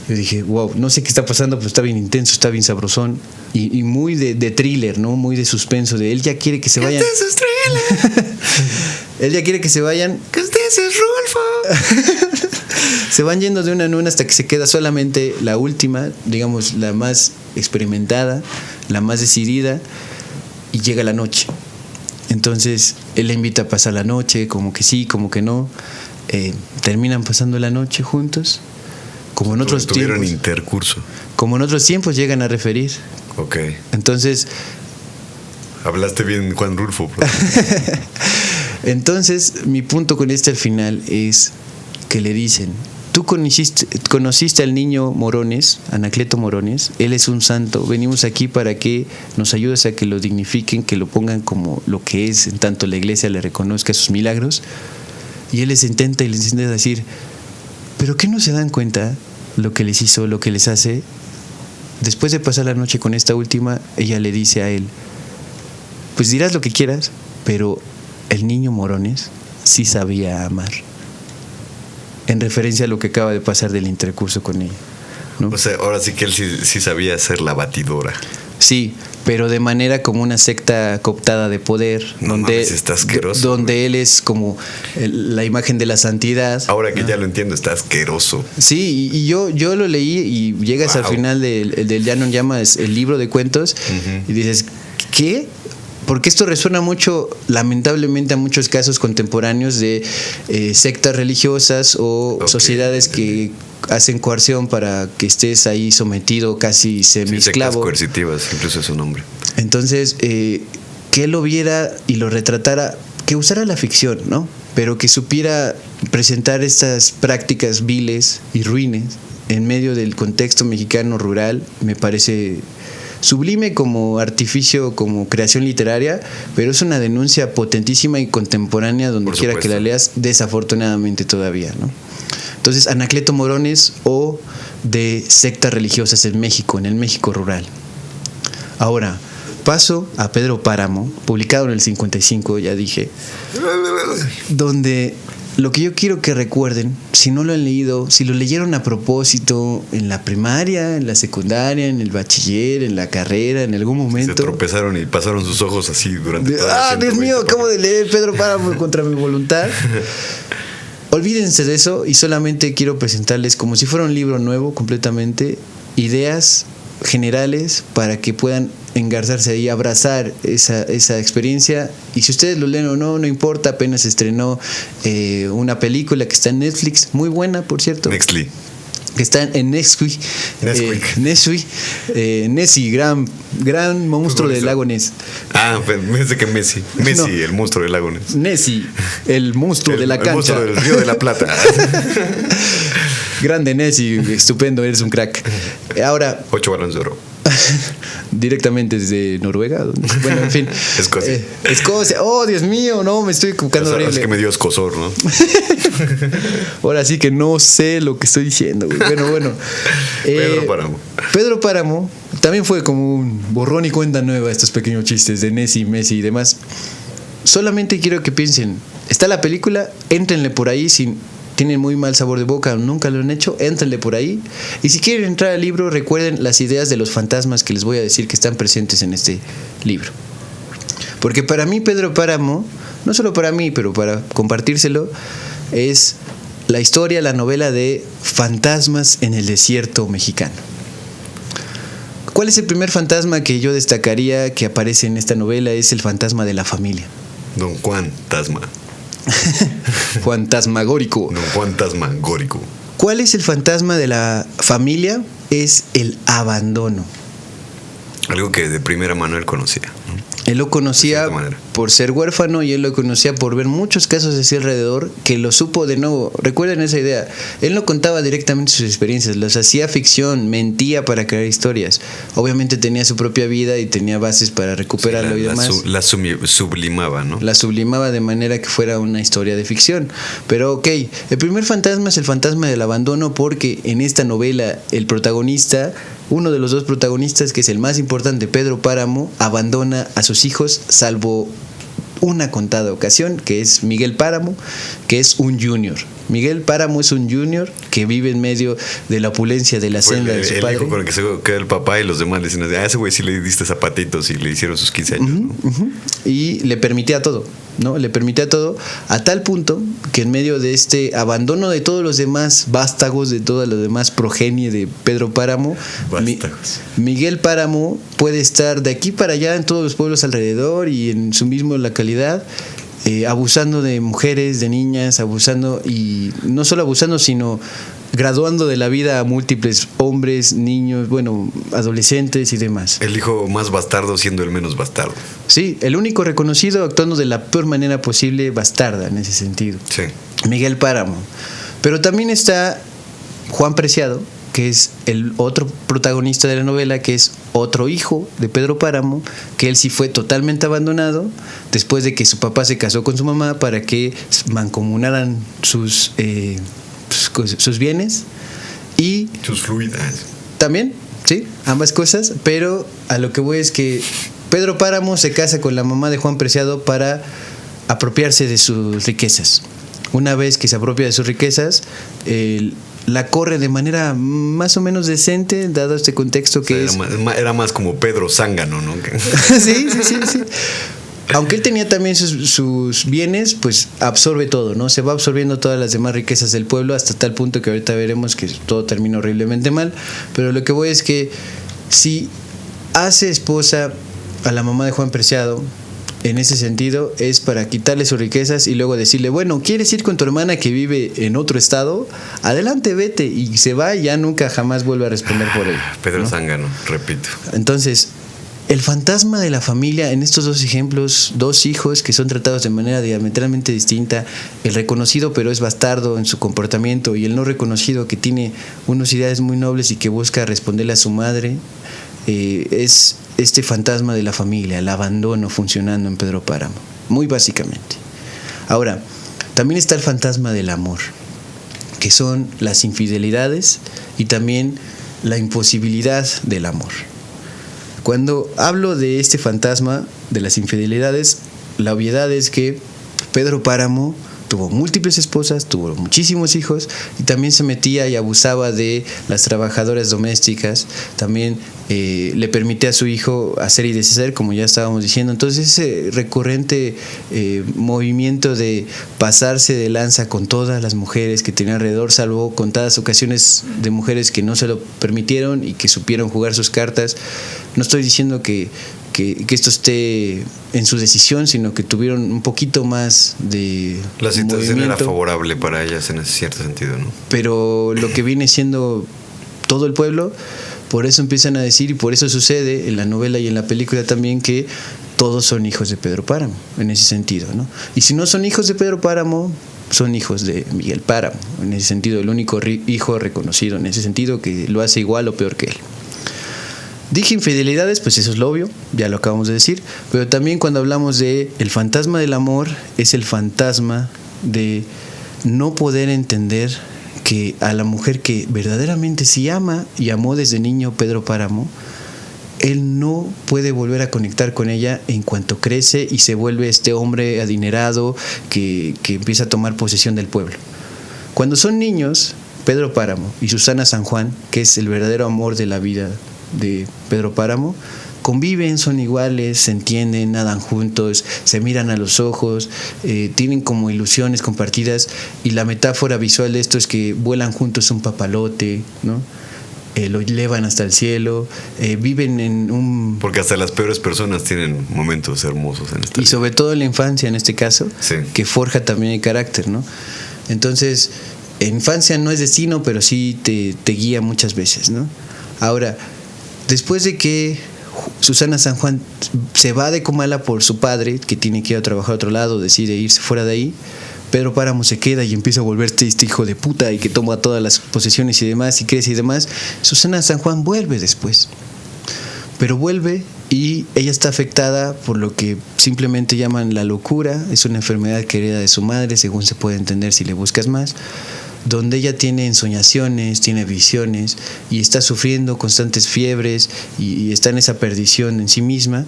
Yo dije, wow, no sé qué está pasando, pero está bien intenso, está bien sabrosón. Y muy de thriller, ¿no? Muy de suspenso. De él ya quiere que se vayan. Este es thriller. Él ya quiere que se vayan. Que este es Rulfo. Se van yendo de una en una hasta que se queda solamente la última, digamos, la más experimentada, la más decidida. Y llega la noche. Entonces él le invita a pasar la noche, como que sí, como que no. Terminan pasando la noche juntos. Como en otros tiempos. Tuvieron intercurso. Como en otros tiempos llegan a referir. Ok. Entonces. Hablaste bien, Juan Rulfo. Entonces, mi punto con al final es que le dicen: tú conociste al niño Morones, Anacleto Morones, él es un santo, venimos aquí para que nos ayudes a que lo dignifiquen, que lo pongan como lo que es, en tanto la iglesia le reconozca sus milagros. Y él les intenta decir, ¿pero qué no se dan cuenta lo que les hizo, lo que les hace? Después de pasar la noche con esta última, ella le dice a él, pues dirás lo que quieras, pero el niño Morones sí sabía amar. En referencia a lo que acaba de pasar del intercurso con ella, ¿no? O sea, ahora sí que él sí sabía hacer la batidora. Sí, pero de manera como una secta cooptada de poder, no donde, mames, está asqueroso, donde él es como la imagen de la santidad. Ahora que ya lo entiendo, está asqueroso. Sí, y yo lo leí y llegas al final del Llano en Llamas, el libro de cuentos, y dices, ¿qué? Porque esto resuena mucho, lamentablemente, a muchos casos contemporáneos de sectas religiosas o sociedades que hacen coerción para que estés ahí sometido, casi semi-esclavo. Sectas coercitivas, incluso es su nombre. Entonces, que él lo viera y lo retratara, que usara la ficción, ¿no? pero que supiera presentar estas prácticas viles y ruines en medio del contexto mexicano rural, me parece sublime como artificio, como creación literaria, pero es una denuncia potentísima y contemporánea donde quiera que la leas, desafortunadamente todavía, ¿no? Entonces, Anacleto Morones o de sectas religiosas en México, en el México rural. Ahora, paso a Pedro Páramo, publicado en el 55, ya dije, donde lo que yo quiero que recuerden, si no lo han leído, si lo leyeron a propósito en la primaria, en la secundaria, en el bachiller, en la carrera, en algún momento. Se tropezaron y pasaron sus ojos así durante toda Dios mío, acabo de leer Pedro Páramo contra mi voluntad. Olvídense de eso y solamente quiero presentarles, como si fuera un libro nuevo completamente, ideas generales para que puedan engarzarse ahí, abrazar esa experiencia. Y si ustedes lo leen o no, no importa. Apenas estrenó una película que está en Netflix, muy buena, por cierto. Nextly. Que está en Nesquik. Nessie, gran monstruo del lago Ness. Pensé que Messi. No. El monstruo del lago Ness. Nessie, el monstruo de la cancha. El monstruo del Río de la Plata. Grande Nessie, estupendo, eres un crack. Ahora, 8 balones de oro. Directamente desde Noruega. Bueno, en fin. Escocia. Escocia. Oh, Dios mío, no, me estoy equivocando horrible. Es que me dio escozor, ¿no? Ahora sí que no sé lo que estoy diciendo, güey. Bueno. Pedro Páramo también fue como un borrón y cuenta nueva estos pequeños chistes de Nessie, Messi y demás. Solamente quiero que piensen, está la película, éntrenle por ahí sin... Tienen muy mal sabor de boca, nunca lo han hecho, éntrenle por ahí. Y si quieren entrar al libro, recuerden las ideas de los fantasmas que les voy a decir que están presentes en este libro. Porque para mí Pedro Páramo, no solo para mí, pero para compartírselo, es la historia, la novela de fantasmas en el desierto mexicano. ¿Cuál es el primer fantasma que yo destacaría que aparece en esta novela? Es el fantasma de la familia. Don Juan Tasma. Fantasmagórico. No, fantasmagórico. ¿Cuál es el fantasma de la familia? Es el abandono. Algo que de primera mano él conocía, ¿no? Él lo conocía por ser huérfano y él lo conocía por ver muchos casos así alrededor, que lo supo de nuevo. Recuerden esa idea. Él no contaba directamente sus experiencias, los hacía ficción, mentía para crear historias. Obviamente tenía su propia vida y tenía bases para recuperarlo y demás. La sublimaba, ¿no? La sublimaba de manera que fuera una historia de ficción. Pero ok, el primer fantasma es el fantasma del abandono, porque en esta novela el protagonista, uno de los dos protagonistas, que es el más importante, Pedro Páramo, abandona a sus hijos, salvo una contada ocasión, que es Miguel Páramo, que es un junior. Miguel Páramo es un junior que vive en medio de la opulencia de la senda de su padre. El hijo con el que se queda el papá, y los demás le dicen, ese güey sí le diste zapatitos y le hicieron sus 15 años. ¿No? Y le permitía todo, ¿no? Le permitía todo, a tal punto que en medio de este abandono de todos los demás vástagos, de toda la demás progenie de Pedro Páramo, Miguel Páramo puede estar de aquí para allá en todos los pueblos alrededor y en su mismo localidad, abusando de mujeres, de niñas, abusando, y no solo abusando, sino graduando de la vida a múltiples hombres, niños, bueno, adolescentes y demás. El hijo más bastardo siendo el menos bastardo. Sí, el único reconocido, actuando de la peor manera posible, bastarda en ese sentido. Sí. Miguel Páramo. Pero también está Juan Preciado, que es el otro protagonista de la novela, que es otro hijo de Pedro Páramo, que él sí fue totalmente abandonado después de que su papá se casó con su mamá para que mancomunaran sus bienes y sus fluidas. También, sí, ambas cosas, pero a lo que voy es que Pedro Páramo se casa con la mamá de Juan Preciado para apropiarse de sus riquezas. Una vez que se apropia de sus riquezas, la corre de manera más o menos decente, dado este contexto que era más como Pedro Zángano, ¿no? Sí. Aunque él tenía también sus bienes, pues absorbe todo, ¿no? Se va absorbiendo todas las demás riquezas del pueblo, hasta tal punto que ahorita veremos que todo termina horriblemente mal. Pero lo que voy es que si hace esposa a la mamá de Juan Preciado, en ese sentido es para quitarle sus riquezas y luego decirle, bueno, ¿quieres ir con tu hermana que vive en otro estado? Adelante, vete. Y se va y ya nunca jamás vuelve a responder por él. Pedro Zángano, repito. Entonces, el fantasma de la familia, en estos dos ejemplos, dos hijos que son tratados de manera diametralmente distinta, el reconocido pero es bastardo en su comportamiento y el no reconocido que tiene unas ideas muy nobles y que busca responderle a su madre, es este fantasma de la familia, el abandono funcionando en Pedro Páramo, muy básicamente. Ahora, también está el fantasma del amor, que son las infidelidades y también la imposibilidad del amor. Cuando hablo de este fantasma de las infidelidades, la obviedad es que Pedro Páramo tuvo múltiples esposas, tuvo muchísimos hijos y también se metía y abusaba de las trabajadoras domésticas, también le permitía a su hijo hacer y deshacer, como ya estábamos diciendo. Entonces ese recurrente movimiento de pasarse de lanza con todas las mujeres que tenía alrededor, salvo contadas ocasiones de mujeres que no se lo permitieron y que supieron jugar sus cartas. No estoy diciendo que esto esté en su decisión, sino que tuvieron un poquito más de la situación movimiento. Era favorable para ellas en ese cierto sentido, ¿no? Pero lo que viene siendo todo el pueblo, por eso empiezan a decir, y por eso sucede en la novela y en la película también, que todos son hijos de Pedro Páramo, en ese sentido, ¿no? Y si no son hijos de Pedro Páramo, son hijos de Miguel Páramo, en ese sentido, el único hijo reconocido, en ese sentido, que lo hace igual o peor que él. Dije infidelidades, pues eso es lo obvio, ya lo acabamos de decir, pero también cuando hablamos de el fantasma del amor, es el fantasma de no poder entender que a la mujer que verdaderamente sí ama y amó desde niño Pedro Páramo, él no puede volver a conectar con ella en cuanto crece y se vuelve este hombre adinerado que empieza a tomar posesión del pueblo. Cuando son niños, Pedro Páramo y Susana San Juan, que es el verdadero amor de la vida de Pedro Páramo, conviven, son iguales, se entienden, nadan juntos, se miran a los ojos, tienen como ilusiones compartidas, y la metáfora visual de esto es que vuelan juntos un papalote, ¿no? Lo elevan hasta el cielo, viven en un... Porque hasta las peores personas tienen momentos hermosos en esta vida. Y sobre todo en la infancia, en este caso, sí, que forja también el carácter, ¿no? Entonces, infancia no es destino, pero sí te guía muchas veces, ¿no? Ahora, después de que Susana San Juan se va de Comala por su padre, que tiene que ir a trabajar a otro lado, decide irse fuera de ahí, Pedro Páramo se queda y empieza a volverse este hijo de puta y que toma todas las posesiones y demás y crece y demás. Susana San Juan vuelve después, pero vuelve y ella está afectada por lo que simplemente llaman la locura. Es una enfermedad que hereda de su madre, según se puede entender si le buscas más, donde ella tiene ensoñaciones, tiene visiones y está sufriendo constantes fiebres y está en esa perdición en sí misma.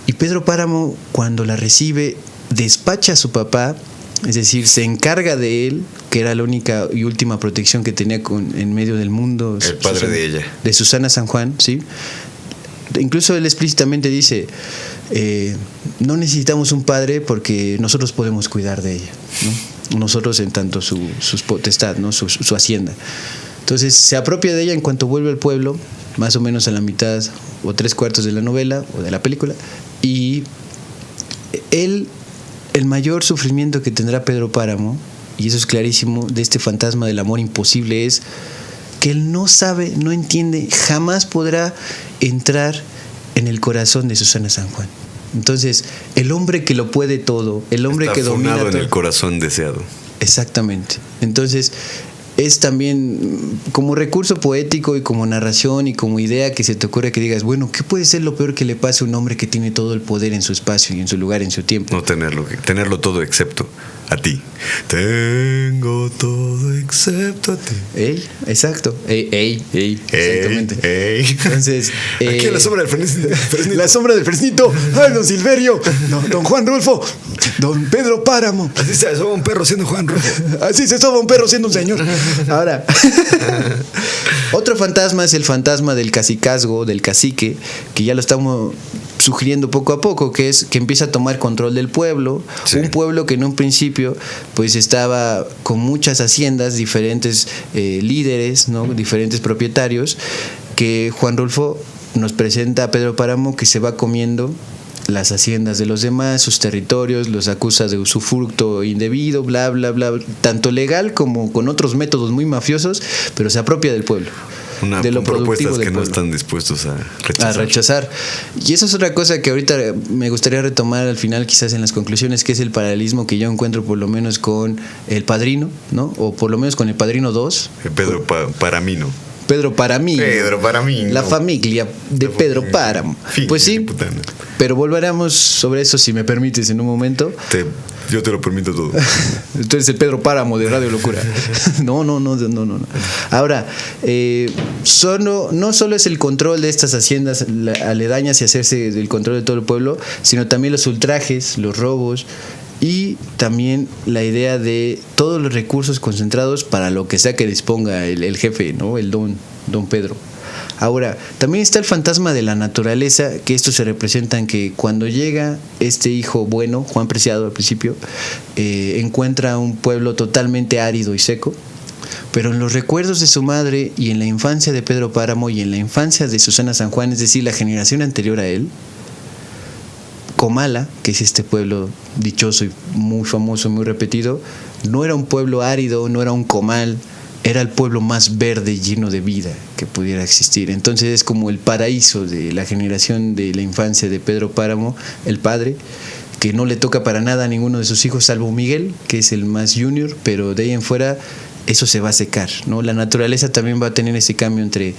Y Pedro Páramo, cuando la recibe, despacha a su papá, es decir, se encarga de él, que era la única y última protección que tenía en medio del mundo. El padre de ella. De Susana San Juan, ¿sí? Incluso él explícitamente dice, no necesitamos un padre porque nosotros podemos cuidar de ella, ¿no? Nosotros en tanto su potestad, ¿no? su hacienda. Entonces se apropia de ella en cuanto vuelve al pueblo, más o menos a la mitad o 3/4 de la novela o de la película, y el mayor sufrimiento que tendrá Pedro Páramo, y eso es clarísimo, de este fantasma del amor imposible, es que él no sabe, no entiende, jamás podrá entrar en el corazón de Susana San Juan. Entonces, el hombre que lo puede todo, el hombre está que domina funado todo, en el corazón deseado. Exactamente. Entonces, es también como recurso poético y como narración y como idea que se te ocurre que digas, bueno, ¿qué puede ser lo peor que le pase a un hombre que tiene todo el poder en su espacio y en su lugar, en su tiempo? No tenerlo todo excepto a ti. Tengo todo excepto a ti. Exacto. Exactamente. Entonces, aquí en la sombra del Fresnito. La sombra del Fresnito. Ay, don Silverio. Don Juan Rulfo. Don Pedro Páramo. Así se soba un perro siendo Juan Rulfo. Así se soba un perro siendo un señor. Ahora, otro fantasma es el fantasma del cacicazgo, del cacique, que ya lo estamos sugiriendo poco a poco, que es que empieza a tomar control del pueblo, sí. Un pueblo que en un principio pues estaba con muchas haciendas, diferentes líderes, ¿no? Diferentes propietarios, que Juan Rulfo nos presenta a Pedro Páramo que se va comiendo las haciendas de los demás, sus territorios, los acusa de usufructo indebido, bla, bla, bla, tanto legal como con otros métodos muy mafiosos, pero se apropia del pueblo. de lo productivo propuestas del que no pueblo. están dispuestos a A rechazar. Y eso es otra cosa que ahorita me gustaría retomar al final, quizás en las conclusiones, que es el paralelismo que yo encuentro por lo menos con El Padrino, ¿no? O por lo menos con El Padrino 2. Pedro para mí, ¿no? Pedro para mí. Pedro para mí. La no. familia de Pedro Páramo. Fin, Pues sí, putana. pero volveremos sobre eso si me permites en un momento. Yo te lo permito todo. Tú eres el Pedro Páramo de Radio Locura. No. Ahora, no solo es el control de estas haciendas aledañas y hacerse del control de todo el pueblo, sino también los ultrajes, los robos y también la idea de todos los recursos concentrados para lo que sea que disponga el jefe, ¿no? El don Pedro. Ahora, también está el fantasma de la naturaleza, que esto se representa en que cuando llega este hijo bueno, Juan Preciado al principio, encuentra un pueblo totalmente árido y seco, pero en los recuerdos de su madre y en la infancia de Pedro Páramo y en la infancia de Susana San Juan, es decir, la generación anterior a él, Comala, que es este pueblo dichoso y muy famoso, muy repetido, no era un pueblo árido, no era un comal, era el pueblo más verde y lleno de vida que pudiera existir. Entonces es como el paraíso de la generación de la infancia de Pedro Páramo, el padre, que no le toca para nada a ninguno de sus hijos, salvo Miguel, que es el más junior, pero de ahí en fuera eso se va a secar, ¿no? La naturaleza también va a tener ese cambio entre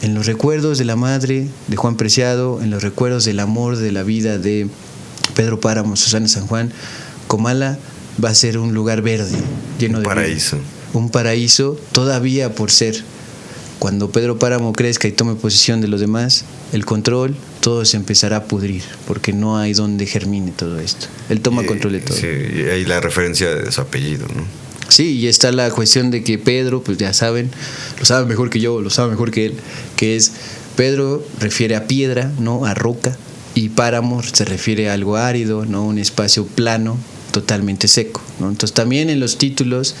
en los recuerdos de la madre de Juan Preciado, en los recuerdos del amor de la vida de Pedro Páramo, Susana San Juan. Comala va a ser un lugar verde, lleno de paraíso. vida. Un paraíso todavía por ser. Cuando Pedro Páramo crezca y tome posesión de los demás, el control, todo se empezará a pudrir, porque no hay donde germine todo esto. Él toma control de todo. Sí, y ahí la referencia de su apellido, ¿no? Sí, y está la cuestión de que Pedro, pues ya saben, lo sabe mejor que yo, lo sabe mejor que él, que es Pedro refiere a piedra, ¿no? A roca, y Páramo se refiere a algo árido, ¿no? Un espacio plano, totalmente seco, ¿no? Entonces también en los títulos,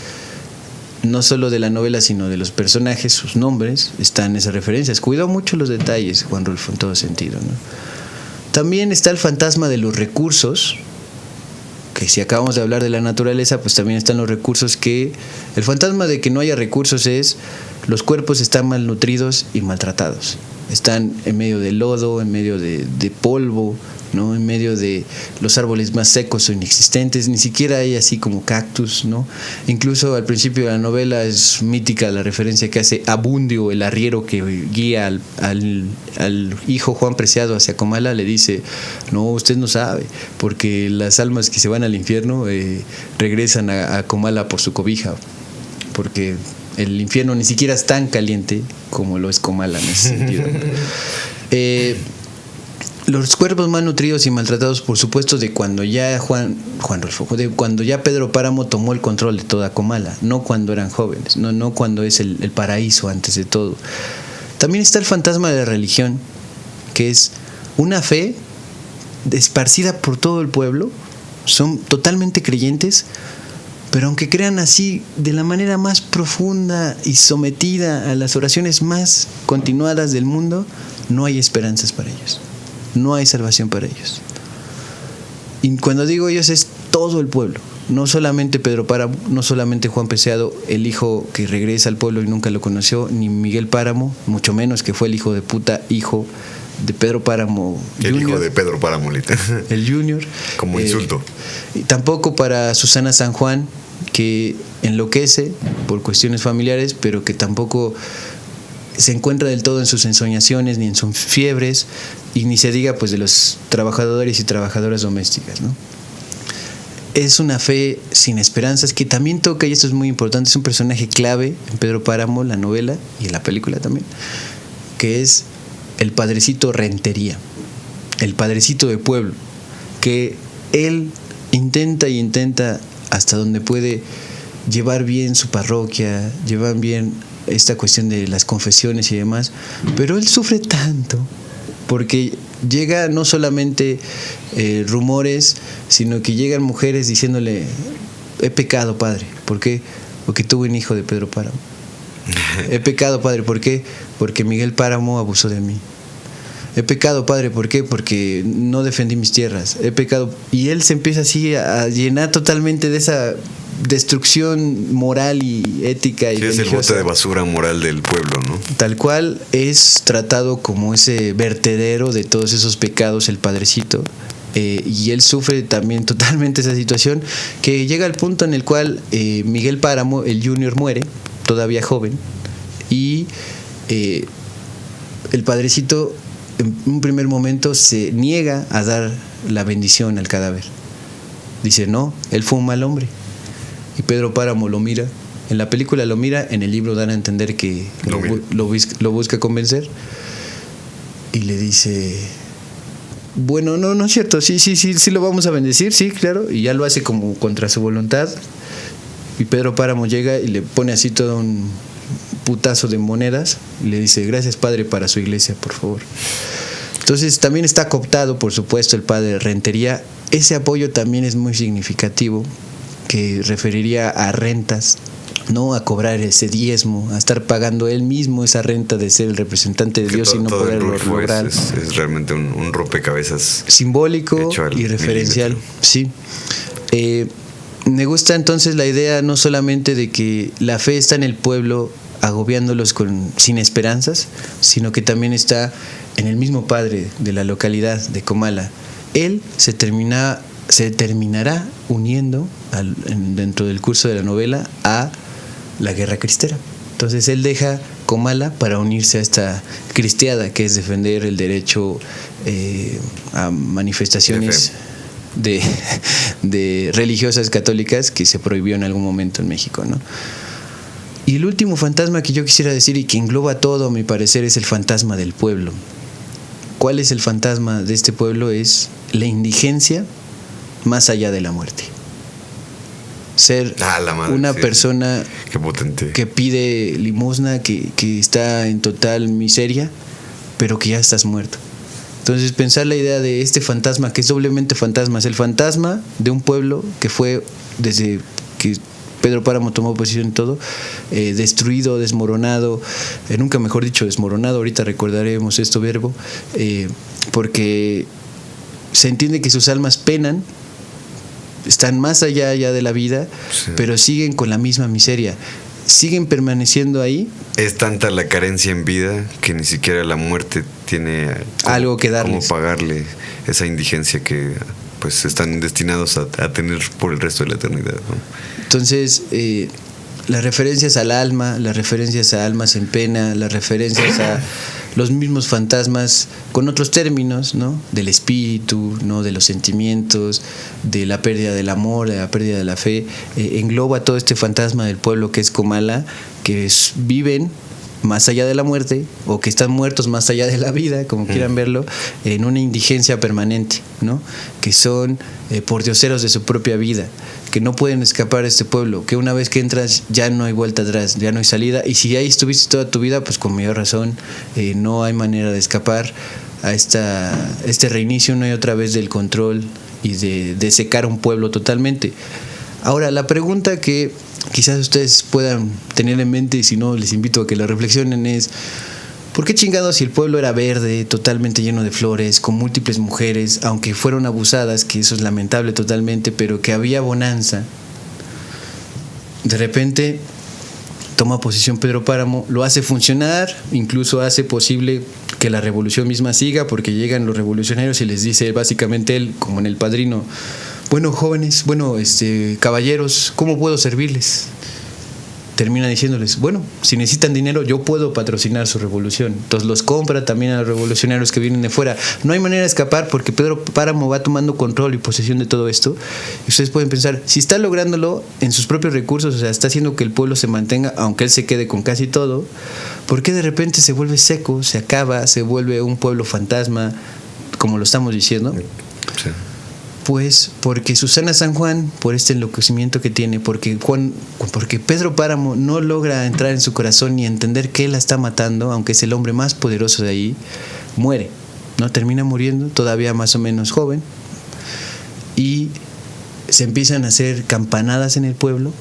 no solo de la novela, sino de los personajes, sus nombres, están esas referencias. Cuidó mucho los detalles, Juan Rulfo, en todo sentido, ¿no? También está el fantasma de los recursos, que si acabamos de hablar de la naturaleza, pues también están los recursos que... El fantasma de que no haya recursos es los cuerpos están malnutridos y maltratados. Están en medio de lodo, en medio de polvo, ¿no? En medio de los árboles más secos o inexistentes, ni siquiera hay así como cactus, ¿no? Incluso al principio de la novela es mítica la referencia que hace Abundio, el arriero que guía al hijo Juan Preciado hacia Comala, le dice: no, usted no sabe, porque las almas que se van al infierno regresan a Comala por su cobija, porque el infierno ni siquiera es tan caliente como lo es Comala en ese sentido, ¿no? Los cuerpos mal nutridos y maltratados, por supuesto, de cuando ya cuando ya Pedro Páramo tomó el control de toda Comala, no cuando eran jóvenes, no cuando es el paraíso antes de todo. También está el fantasma de la religión, que es una fe esparcida por todo el pueblo, son totalmente creyentes, pero aunque crean así de la manera más profunda y sometida a las oraciones más continuadas del mundo, no hay esperanzas para ellos. No hay salvación para ellos. Y cuando digo ellos es todo el pueblo, no solamente Pedro Páramo, no solamente Juan Preciado, el hijo que regresa al pueblo y nunca lo conoció, ni Miguel Páramo, mucho menos, que fue el hijo de puta, hijo de Pedro Páramo el Junior, hijo de Pedro Páramo, el Junior, como insulto. Y tampoco para Susana San Juan, que enloquece por cuestiones familiares, pero que tampoco se encuentra del todo en sus ensoñaciones ni en sus fiebres, y ni se diga pues de los trabajadores y trabajadoras domésticas, ¿no? Es una fe sin esperanzas que también toca, y esto es muy importante, es un personaje clave en Pedro Páramo, la novela y en la película también, que es el padrecito Rentería, el padrecito de pueblo, que él intenta hasta donde puede llevar bien su parroquia, llevar bien esta cuestión de las confesiones y demás, pero él sufre tanto porque llega no solamente rumores, sino que llegan mujeres diciéndole: he pecado, padre. ¿Por qué? Porque tuve un hijo de Pedro Páramo. He pecado, padre. ¿Por qué? Porque Miguel Páramo abusó de mí. he pecado, padre, ¿por qué? Porque no defendí mis tierras, he pecado. Y él se empieza así a llenar totalmente de esa destrucción moral y ética y religiosa. Es el bote de basura moral del pueblo, ¿no? Tal cual es tratado como ese vertedero de todos esos pecados el padrecito. Y él sufre también totalmente esa situación, que llega al punto en el cual Miguel Páramo, el Junior, muere, todavía joven, y el padrecito en un primer momento se niega a dar la bendición al cadáver. Dice, no, él fue un mal hombre. Y Pedro Páramo lo mira, en la película lo mira, en el libro dan a entender que lo busca convencer, y le dice, bueno, no es cierto, sí lo vamos a bendecir, sí, claro, y ya lo hace como contra su voluntad. Y Pedro Páramo llega y le pone así todo un putazo de monedas y le dice, gracias, padre, para su iglesia, por favor. Entonces también está cooptado, por supuesto, el padre Rentería. Ese apoyo también es muy significativo, que referiría a rentas, ¿no? A cobrar ese diezmo, a estar pagando él mismo esa renta de ser el representante de Dios y no poderlo lograr. Es realmente un rompecabezas simbólico y referencial. Sí. Me gusta entonces la idea no solamente de que la fe está en el pueblo agobiándolos sin esperanzas, sino que también está en el mismo padre de la localidad de Comala. Él se terminará uniendo dentro del curso de la novela a la guerra cristera. Entonces él deja Comala para unirse a esta cristiada, que es defender el derecho a manifestaciones de religiosas católicas que se prohibió en algún momento en México, ¿no? Y el último fantasma que yo quisiera decir y que engloba todo, a mi parecer, es el fantasma del pueblo. ¿Cuál es el fantasma de este pueblo? Es la indigencia más allá de la muerte. Ser una persona que pide limosna, que está en total miseria, pero que ya estás muerto. Entonces pensar la idea de este fantasma, que es doblemente fantasma, es el fantasma de un pueblo que fue, desde que Pedro Páramo tomó posición en todo, destruido, desmoronado, nunca mejor dicho desmoronado, ahorita recordaremos este verbo, porque se entiende que sus almas penan, están más allá ya de la vida, sí, pero siguen con la misma miseria, siguen permaneciendo ahí. Es tanta la carencia en vida que ni siquiera la muerte tiene algo que darles, cómo pagarle esa indigencia que pues están destinados a tener por el resto de la eternidad, ¿no? Entonces las referencias al alma, las referencias a almas en pena, las referencias a los mismos fantasmas con otros términos, ¿no? Del espíritu, ¿no? De los sentimientos, de la pérdida del amor, de la pérdida de la fe, engloba todo este fantasma del pueblo que es Comala, que viven más allá de la muerte, o que están muertos más allá de la vida, como quieran verlo, en una indigencia permanente, ¿no? Que son pordioseros de su propia vida, que no pueden escapar de este pueblo, que una vez que entras ya no hay vuelta atrás, ya no hay salida, y si ahí estuviste toda tu vida, pues con mayor razón no hay manera de escapar a este reinicio una y otra vez del control y de secar un pueblo totalmente. Ahora, la pregunta que quizás ustedes puedan tener en mente, y si no les invito a que la reflexionen, es ¿por qué chingados, si el pueblo era verde, totalmente lleno de flores, con múltiples mujeres, aunque fueron abusadas, que eso es lamentable totalmente, pero que había bonanza, de repente toma posición Pedro Páramo, lo hace funcionar, incluso hace posible que la revolución misma siga, porque llegan los revolucionarios y les dice básicamente él, como en El Padrino: bueno, jóvenes, caballeros, ¿cómo puedo servirles? Termina diciéndoles: bueno, si necesitan dinero, yo puedo patrocinar su revolución. Entonces los compra también a los revolucionarios que vienen de fuera. No hay manera de escapar, porque Pedro Páramo va tomando control y posesión de todo esto. Y ustedes pueden pensar, si está lográndolo en sus propios recursos, o sea, está haciendo que el pueblo se mantenga, aunque él se quede con casi todo, ¿por qué de repente se vuelve seco, se acaba, se vuelve un pueblo fantasma, como lo estamos diciendo? Sí. Pues porque Susana San Juan, por este enloquecimiento que tiene, porque Pedro Páramo no logra entrar en su corazón ni entender que él la está matando, aunque es el hombre más poderoso de ahí, muere, ¿no? Termina muriendo, todavía más o menos joven, y se empiezan a hacer campanadas en el pueblo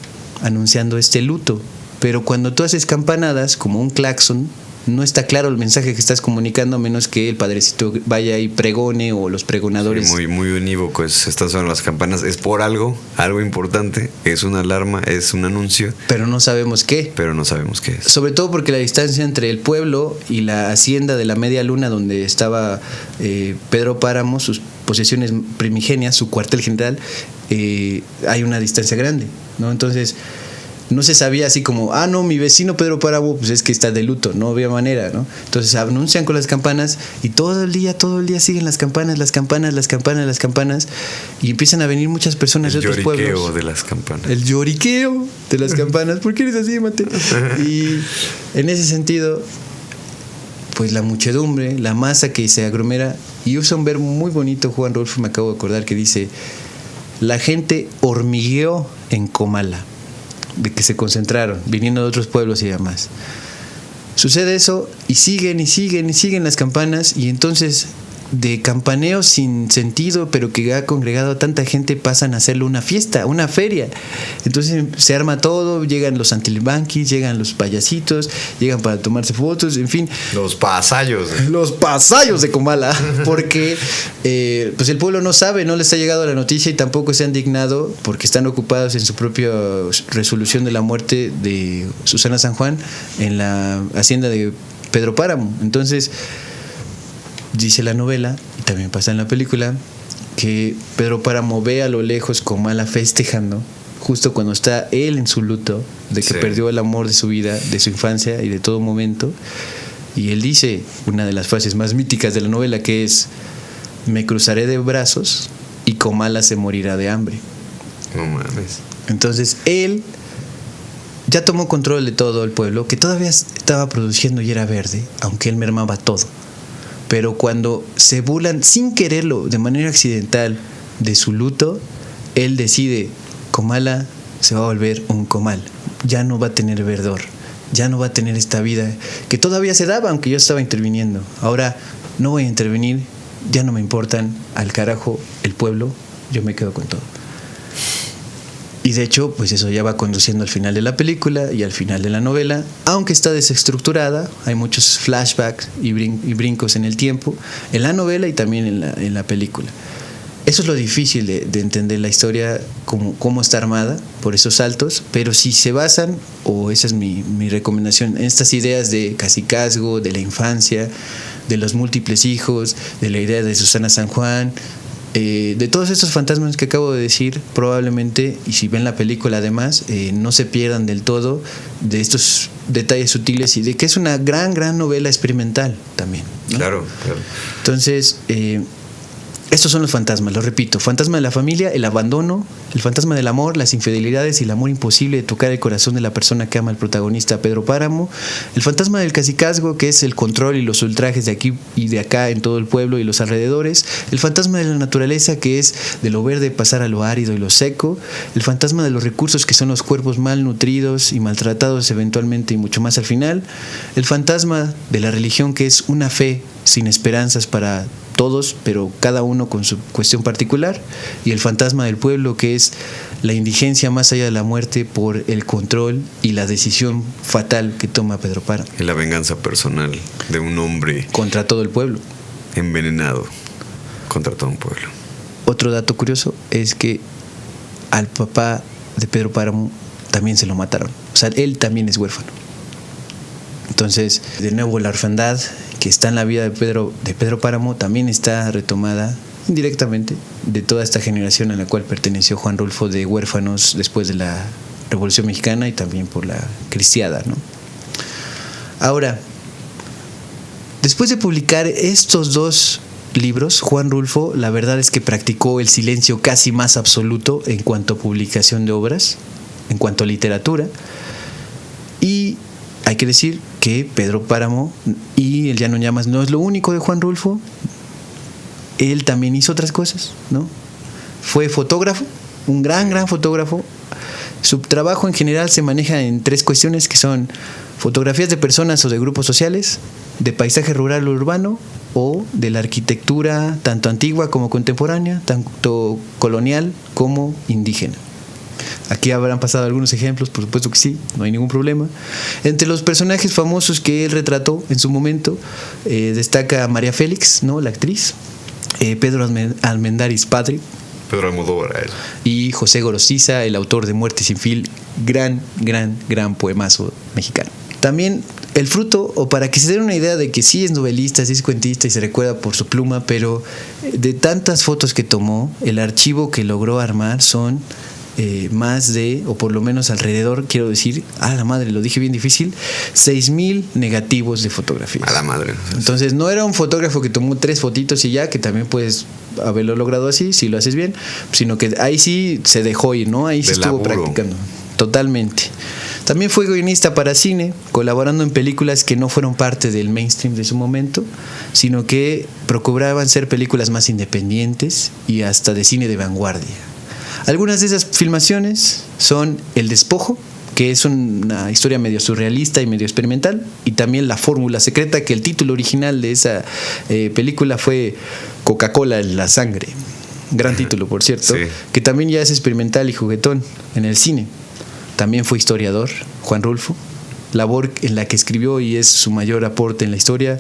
anunciando este luto. Pero cuando tú haces campanadas como un claxon, no está claro el mensaje que estás comunicando a menos que el padrecito vaya y pregone o los pregonadores. Sí, muy unívoco. Estas son las campanas. Es por algo importante. Es una alarma, es un anuncio. Pero no sabemos qué. Es. Sobre todo porque la distancia entre el pueblo y la hacienda de la Media Luna, donde estaba Pedro Páramo, sus posesiones primigenias, su cuartel general, hay una distancia grande, ¿no? Entonces no se sabía así como, no, mi vecino Pedro Páramo, pues es que está de luto, no había manera, ¿no? Entonces anuncian con las campanas y todo el día siguen las campanas, y empiezan a venir muchas personas de otros pueblos. El lloriqueo de las campanas. El lloriqueo de las campanas. ¿Por qué eres así, Mate? Y en ese sentido, pues la muchedumbre, la masa que se aglomera, y usa un verbo muy bonito, Juan Rulfo, me acabo de acordar, que dice: la gente hormigueó en Comala, de que se concentraron, viniendo de otros pueblos y demás. Sucede eso y siguen las campanas, y entonces de campaneo sin sentido, pero que ha congregado a tanta gente, pasan a hacerlo una fiesta, una feria. Entonces se arma todo, llegan los antilibanquis, llegan los payasitos, llegan para tomarse fotos, en fin. Los pasallos de Comala, porque pues el pueblo no sabe, no les ha llegado la noticia y tampoco se han dignado, porque están ocupados en su propia resolución de la muerte de Susana San Juan en la hacienda de Pedro Páramo. Entonces dice la novela, y también pasa en la película, que Pedro Páramo ve a lo lejos Comala festejando, justo cuando está él en su luto de que perdió el amor de su vida, de su infancia y de todo momento. Y él dice una de las frases más míticas de la novela, que es: me cruzaré de brazos y Comala se morirá de hambre. No mames. Entonces él ya tomó control de todo el pueblo, que todavía estaba produciendo y era verde, aunque él mermaba todo. Pero cuando se burlan sin quererlo, de manera accidental, de su luto, él decide: Comala se va a volver un comal, ya no va a tener verdor, ya no va a tener esta vida que todavía se daba, aunque yo estaba interviniendo. Ahora no voy a intervenir, ya no me importan, al carajo el pueblo, yo me quedo con todo. Y de hecho, pues eso ya va conduciendo al final de la película y al final de la novela, aunque está desestructurada, hay muchos flashbacks y brincos en el tiempo, en la novela y también en la película. Eso es lo difícil de entender la historia, cómo está armada, por esos saltos, pero si se basan, o esa es mi recomendación, en estas ideas de cacicazgo, de la infancia, de los múltiples hijos, de la idea de Susana San Juan, de todos estos fantasmas que acabo de decir, probablemente, y si ven la película además, no se pierdan del todo de estos detalles sutiles y de que es una gran novela experimental también, ¿no? Claro. Entonces, estos son los fantasmas, lo repito: fantasma de la familia, el abandono, el fantasma del amor, las infidelidades y el amor imposible de tocar el corazón de la persona que ama al protagonista Pedro Páramo, el fantasma del cacicazgo, que es el control y los ultrajes de aquí y de acá en todo el pueblo y los alrededores, el fantasma de la naturaleza, que es de lo verde pasar a lo árido y lo seco, el fantasma de los recursos, que son los cuerpos mal nutridos y maltratados eventualmente y mucho más al final, el fantasma de la religión, que es una fe sin esperanzas para todos, pero cada uno con su cuestión particular, y el fantasma del pueblo, que es la indigencia más allá de la muerte por el control y la decisión fatal que toma Pedro Páramo. Y la venganza personal de un hombre contra todo el pueblo, envenenado contra todo un pueblo. Otro dato curioso es que al papá de Pedro Páramo también se lo mataron, o sea, él también es huérfano. Entonces, de nuevo, la orfandad que está en la vida de Pedro Páramo también está retomada indirectamente de toda esta generación a la cual perteneció Juan Rulfo, de huérfanos después de la Revolución Mexicana y también por la cristiada, ¿no? Ahora, después de publicar estos dos libros, Juan Rulfo, la verdad es que practicó el silencio casi más absoluto en cuanto a publicación de obras, en cuanto a literatura, y hay que decir que Pedro Páramo y El Llano en Llamas no es lo único de Juan Rulfo. Él también hizo otras cosas, ¿no? Fue fotógrafo, un gran fotógrafo. Su trabajo en general se maneja en tres cuestiones, que son fotografías de personas o de grupos sociales, de paisaje rural o urbano, o de la arquitectura tanto antigua como contemporánea, tanto colonial como indígena. Aquí habrán pasado algunos ejemplos, por supuesto que sí, no hay ningún problema. Entre los personajes famosos que él retrató en su momento, destaca María Félix, ¿no? La actriz, Pedro Almendáriz padre, Pedro Almodóvar. Y José Gorostiza, el autor de Muerte sin fin, gran poemazo mexicano. También el fruto, o para que se den una idea de que sí es novelista, sí es cuentista y se recuerda por su pluma, pero de tantas fotos que tomó, el archivo que logró armar son más de, o por lo menos alrededor, quiero decir, a la madre, lo dije bien difícil, 6,000 negativos de fotografía. A la madre. Entonces no era un fotógrafo que tomó 3 fotitos y ya, que también puedes haberlo logrado así, si lo haces bien, sino que ahí sí se dejó ir, ¿no? Ahí sí estuvo practicando. Totalmente. También fue guionista para cine, colaborando en películas que no fueron parte del mainstream de su momento, sino que procuraban ser películas más independientes y hasta de cine de vanguardia. Algunas de esas filmaciones son El Despojo, que es una historia medio surrealista y medio experimental, y también La Fórmula Secreta, que el título original de esa película fue Coca-Cola en la sangre. Gran título, por cierto, sí. Que también ya es experimental y juguetón en el cine. También fue historiador, Juan Rulfo, labor en la que escribió, y es su mayor aporte en la historia,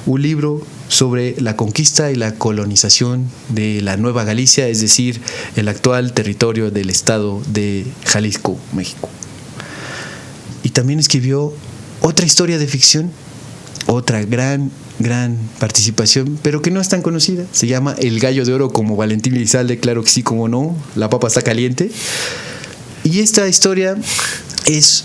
un libro sobre la conquista y la colonización de la Nueva Galicia, es decir, el actual territorio del estado de Jalisco, México. Y también escribió otra historia de ficción, otra gran participación, pero que no es tan conocida. Se llama El Gallo de Oro, como Valentín Elizalde, claro que sí, como no, la papa está caliente. Y esta historia es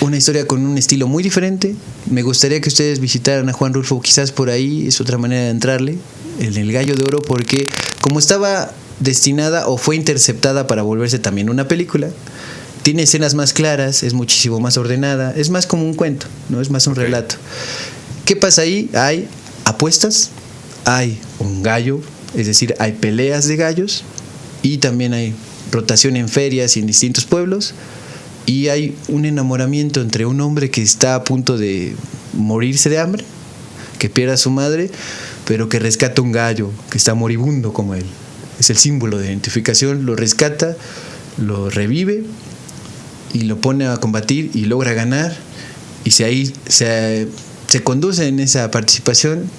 una historia con un estilo muy diferente. Me gustaría que ustedes visitaran a Juan Rulfo, quizás por ahí es otra manera de entrarle, en El Gallo de Oro, porque como estaba destinada o fue interceptada para volverse también una película, tiene escenas más claras, es muchísimo más ordenada, es más como un cuento, no es más un relato. ¿Qué pasa ahí? Hay apuestas, hay un gallo, es decir, hay peleas de gallos, y también hay rotación en ferias y en distintos pueblos, y hay un enamoramiento entre un hombre que está a punto de morirse de hambre, que pierde a su madre, pero que rescata un gallo que está moribundo como él. Es el símbolo de identificación, lo rescata, lo revive y lo pone a combatir y logra ganar, y se conduce en esa participación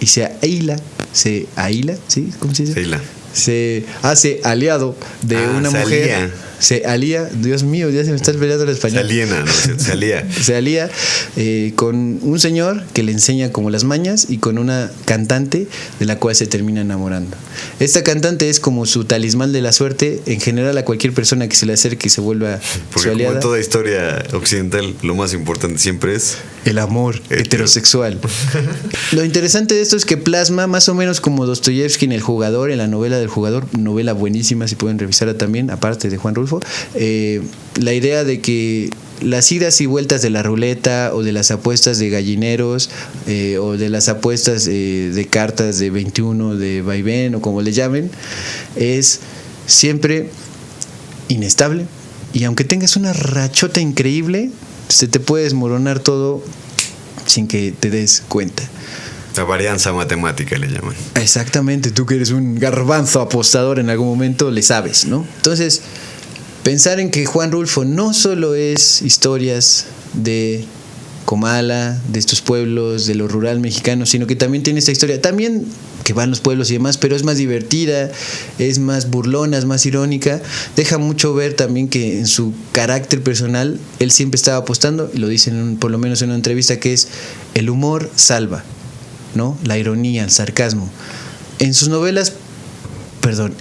y se ahila, ¿sí? ¿Cómo se dice? Se hace aliado de una mujer. Se alía, Dios mío, ya se me está peleando el español. Se alía con un señor que le enseña como las mañas, y con una cantante de la cual se termina enamorando. Esta cantante es como su talismán de la suerte. En general, a cualquier persona que se le acerque y se vuelva su aliada. Como en toda historia occidental, lo más importante siempre es el amor heterosexual. Lo interesante de esto es que plasma más o menos como Dostoyevsky en El Jugador, en la novela del Jugador, novela buenísima, si pueden revisarla también, aparte de Juan Rulfo, la idea de que las idas y vueltas de la ruleta, o de las apuestas de gallineros, o de las apuestas de cartas de 21, de vaivén, o como le llamen, es siempre inestable, y aunque tengas una rachota increíble, se te puede desmoronar todo sin que te des cuenta. La varianza matemática le llaman. Exactamente, tú que eres un garbanzo apostador en algún momento le sabes, ¿no? Entonces, pensar en que Juan Rulfo no solo es historias de Comala, de estos pueblos, de lo rural mexicano, sino que también tiene esta historia, también que van los pueblos y demás, pero es más divertida, es más burlona, es más irónica. Deja mucho ver también que en su carácter personal él siempre estaba apostando, y lo dice por lo menos en una entrevista, que es el humor salva, ¿no? La ironía, el sarcasmo. En sus novelas,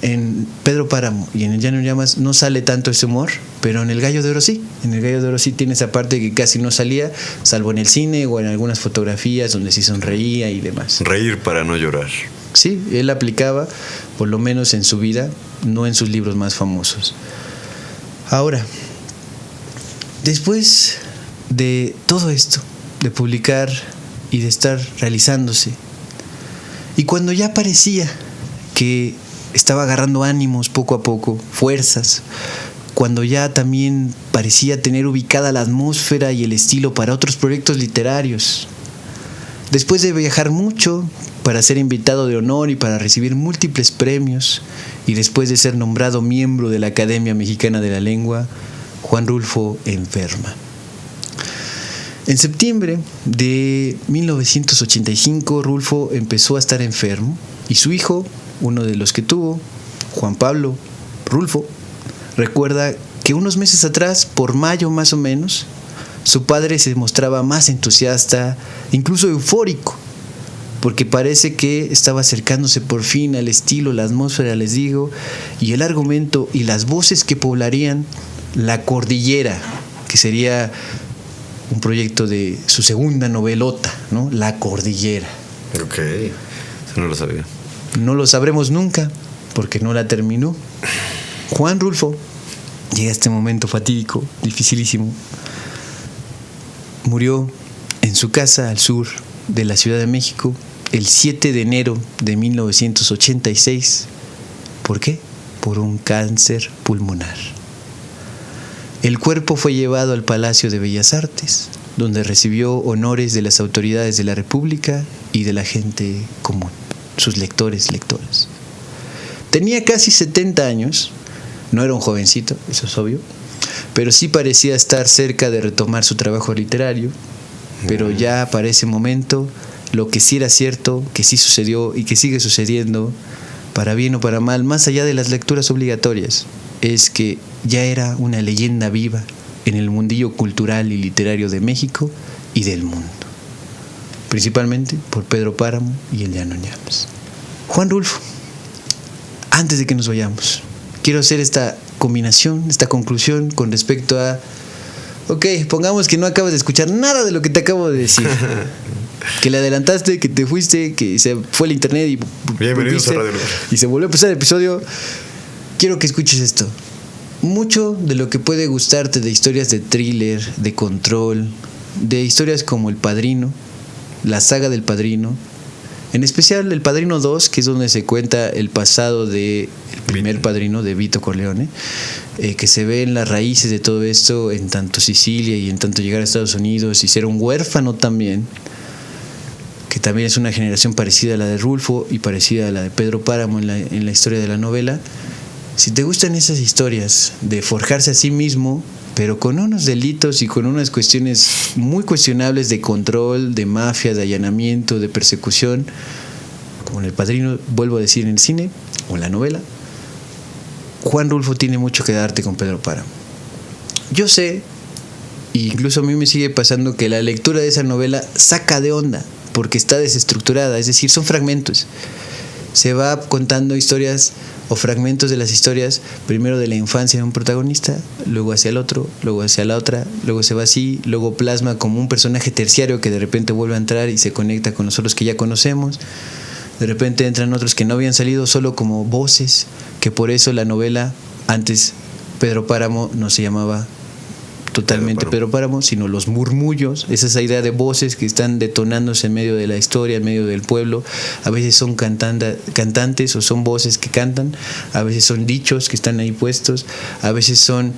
en Pedro Páramo y en El Llano en Llamas no sale tanto ese humor, pero en El Gallo de Oro sí. En El Gallo de Oro sí tiene esa parte que casi no salía, salvo en el cine o en algunas fotografías donde sí sonreía y demás. Reír para no llorar. Sí, él aplicaba, por lo menos en su vida, no en sus libros más famosos. Ahora, después de todo esto, de publicar y de estar realizándose, y cuando ya parecía que estaba agarrando ánimos poco a poco, fuerzas, cuando ya también parecía tener ubicada la atmósfera y el estilo para otros proyectos literarios, después de viajar mucho para ser invitado de honor y para recibir múltiples premios y después de ser nombrado miembro de la Academia Mexicana de la Lengua, Juan Rulfo enferma. En septiembre de 1985, Rulfo empezó a estar enfermo y su hijo, uno de los que tuvo, Juan Pablo Rulfo, recuerda que unos meses atrás, por mayo más o menos, su padre se mostraba más entusiasta, incluso eufórico, porque parece que estaba acercándose por fin al estilo, la atmósfera, les digo, y el argumento y las voces que poblarían La Cordillera, que sería un proyecto de su segunda novelota, ¿no? La Cordillera. Ok, eso no lo sabía. No lo sabremos nunca, porque no la terminó. Juan Rulfo llega a este momento fatídico, dificilísimo. Murió en su casa al sur de la Ciudad de México el 7 de enero de 1986. ¿Por qué? Por un cáncer pulmonar. El cuerpo fue llevado al Palacio de Bellas Artes, donde recibió honores de las autoridades de la República y de la gente común, sus lectores, lectoras. Tenía casi 70 años, no era un jovencito, eso es obvio, pero sí parecía estar cerca de retomar su trabajo literario, pero ya para ese momento, lo que sí era cierto, que sí sucedió y que sigue sucediendo, para bien o para mal, más allá de las lecturas obligatorias, es que ya era una leyenda viva en el mundillo cultural y literario de México y del mundo, principalmente por Pedro Páramo y el Llano Ñames. Juan Rulfo, antes de que nos vayamos, quiero hacer esta combinación, esta conclusión con respecto a, ok, pongamos que no acabas de escuchar nada de lo que te acabo de decir, que le adelantaste, que te fuiste, que se fue el internet y bienvenidos a Radio Lugar y se volvió a empezar el episodio. Quiero que escuches esto. Mucho de lo que puede gustarte de historias de thriller, de control, de historias como El Padrino, la saga del Padrino, en especial El Padrino 2, que es donde se cuenta el pasado del primer padrino, de Vito Corleone, que se ven las raíces de todo esto en tanto Sicilia y en tanto llegar a Estados Unidos y ser un huérfano también, que también es una generación parecida a la de Rulfo y parecida a la de Pedro Páramo en la historia de la novela. Si te gustan esas historias de forjarse a sí mismo, pero con unos delitos y con unas cuestiones muy cuestionables de control, de mafia, de allanamiento, de persecución, como en El Padrino, vuelvo a decir, en el cine o en la novela, Juan Rulfo tiene mucho que darte con Pedro Páramo. Yo sé, e incluso a mí me sigue pasando, que la lectura de esa novela saca de onda, porque está desestructurada, es decir, son fragmentos. Se va contando historias o fragmentos de las historias, primero de la infancia de un protagonista, luego hacia el otro, luego hacia la otra, luego se va así, luego plasma como un personaje terciario que de repente vuelve a entrar y se conecta con los otros que ya conocemos. De repente entran otros que no habían salido, solo como voces, que por eso la novela, antes Pedro Páramo no se llamaba totalmente Pedro Páramo, sino Los Murmullos. Es esa idea de voces que están detonándose en medio de la historia, en medio del pueblo. A veces son cantantes o son voces que cantan, a veces son dichos que están ahí puestos, a veces son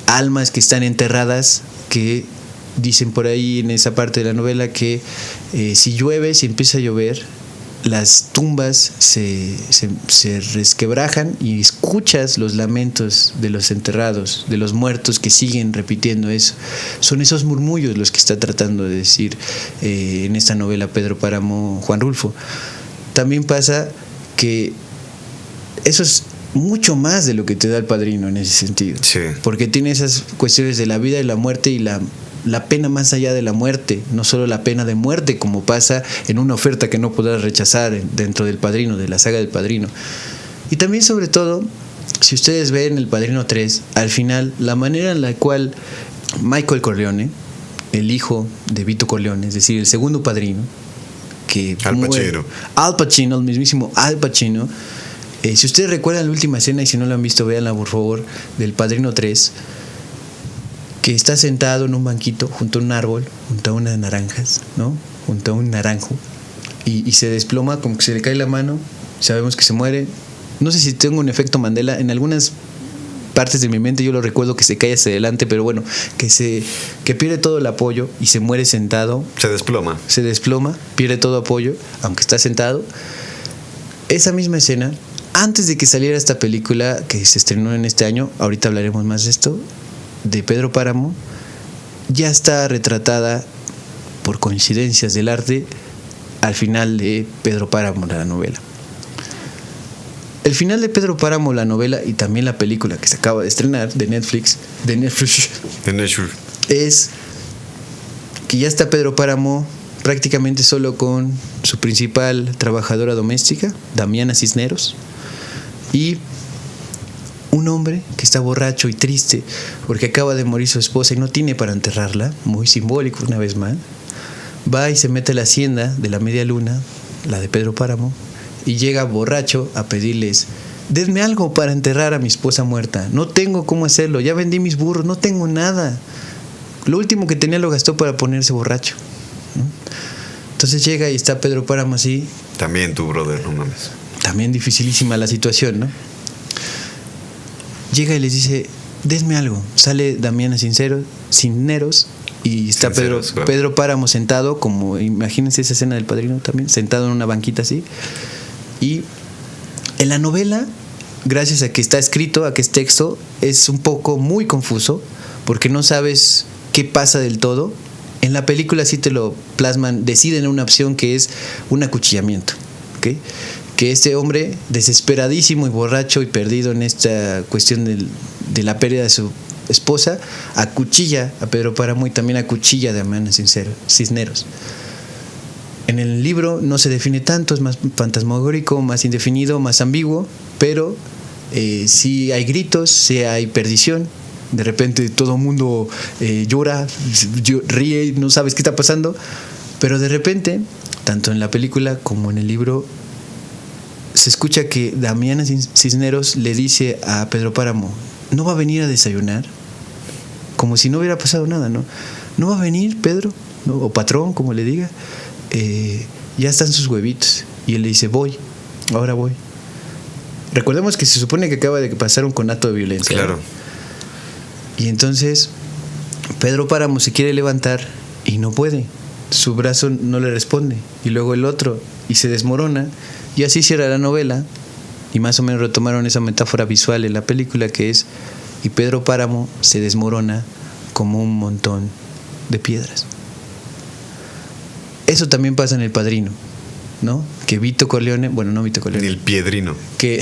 almas que están enterradas, que dicen por ahí en esa parte de la novela que si llueve, si empieza a llover, las tumbas se resquebrajan y escuchas los lamentos de los enterrados, de los muertos que siguen repitiendo eso. Son esos murmullos los que está tratando de decir en esta novela Pedro Páramo, Juan Rulfo. También pasa que eso es mucho más de lo que te da El Padrino en ese sentido, sí, porque tiene esas cuestiones de la vida y la muerte y la pena más allá de la muerte, no solo la pena de muerte, como pasa en una oferta que no podrás rechazar dentro del Padrino, de la saga del Padrino. Y también, sobre todo, si ustedes ven El Padrino 3, al final, la manera en la cual Michael Corleone, el hijo de Vito Corleone, es decir, el segundo padrino, que Al Pacino, el mismísimo Al Pacino, si ustedes recuerdan la última escena, y si no la han visto, véanla por favor, del Padrino 3, que está sentado en un banquito junto a un árbol, junto a unas naranjas, ¿no? Junto a un naranjo, y se desploma, como que se le cae la mano, sabemos que se muere. No sé si tengo un efecto Mandela, en algunas partes de mi mente yo lo recuerdo que se cae hacia adelante, pero bueno, que pierde todo el apoyo y se muere sentado. Se desploma, pierde todo apoyo, aunque está sentado. Esa misma escena, Antes de que saliera esta película que se estrenó en este año, ahorita hablaremos más de esto, de Pedro Páramo, ya está retratada por coincidencias del arte al final de Pedro Páramo, la novela. El final de Pedro Páramo, la novela, y también la película que se acaba de estrenar de Netflix, es que ya está Pedro Páramo prácticamente solo con su principal trabajadora doméstica, Damiana Cisneros, y un hombre que está borracho y triste porque acaba de morir su esposa y no tiene para enterrarla, muy simbólico una vez más. Va y se mete a la hacienda de la Media Luna, la de Pedro Páramo, y llega borracho a pedirles: denme algo para enterrar a mi esposa muerta, no tengo cómo hacerlo, ya vendí mis burros, no tengo nada. Lo último que tenía lo gastó para ponerse borracho, ¿no? Entonces llega y está Pedro Páramo así. También tu brother, no mames. También dificilísima la situación, ¿no? Llega y les dice: denme algo. Sale Damiana Cisneros y está Pedro Páramo sentado, como imagínense esa escena del Padrino también, sentado en una banquita así. Y en la novela, gracias a que está escrito, a que es texto, es un poco muy confuso porque no sabes qué pasa del todo. En la película sí te lo plasman, deciden una opción que es un acuchillamiento, ¿okay? Que este hombre, desesperadísimo y borracho y perdido en esta cuestión de la pérdida de su esposa, acuchilla a Pedro Páramo y también acuchilla a Damiana Cisneros. En el libro no se define tanto, es más fantasmagórico, más indefinido, más ambiguo, pero sí hay gritos, sí hay perdición. De repente todo el mundo llora, ríe, no sabes qué está pasando, pero de repente, tanto en la película como en el libro, se escucha que Damiana Cisneros le dice a Pedro Páramo: ¿no va a venir a desayunar? Como si no hubiera pasado nada, ¿no? ¿No va a venir, Pedro? ¿No? O patrón, como le diga. Ya están sus huevitos. Y él le dice: voy, ahora voy. Recordemos que se supone que acaba de pasar un conato de violencia. Claro. ¿No? Y entonces Pedro Páramo se quiere levantar y no puede. Su brazo no le responde. Y luego el otro, y se desmorona. Y así cierra la novela. Y más o menos retomaron esa metáfora visual en la película, que es: y Pedro Páramo se desmorona como un montón de piedras. Eso también pasa en El Padrino, ¿no? Que Vito Corleone, bueno, no Vito Corleone, El Piedrino, que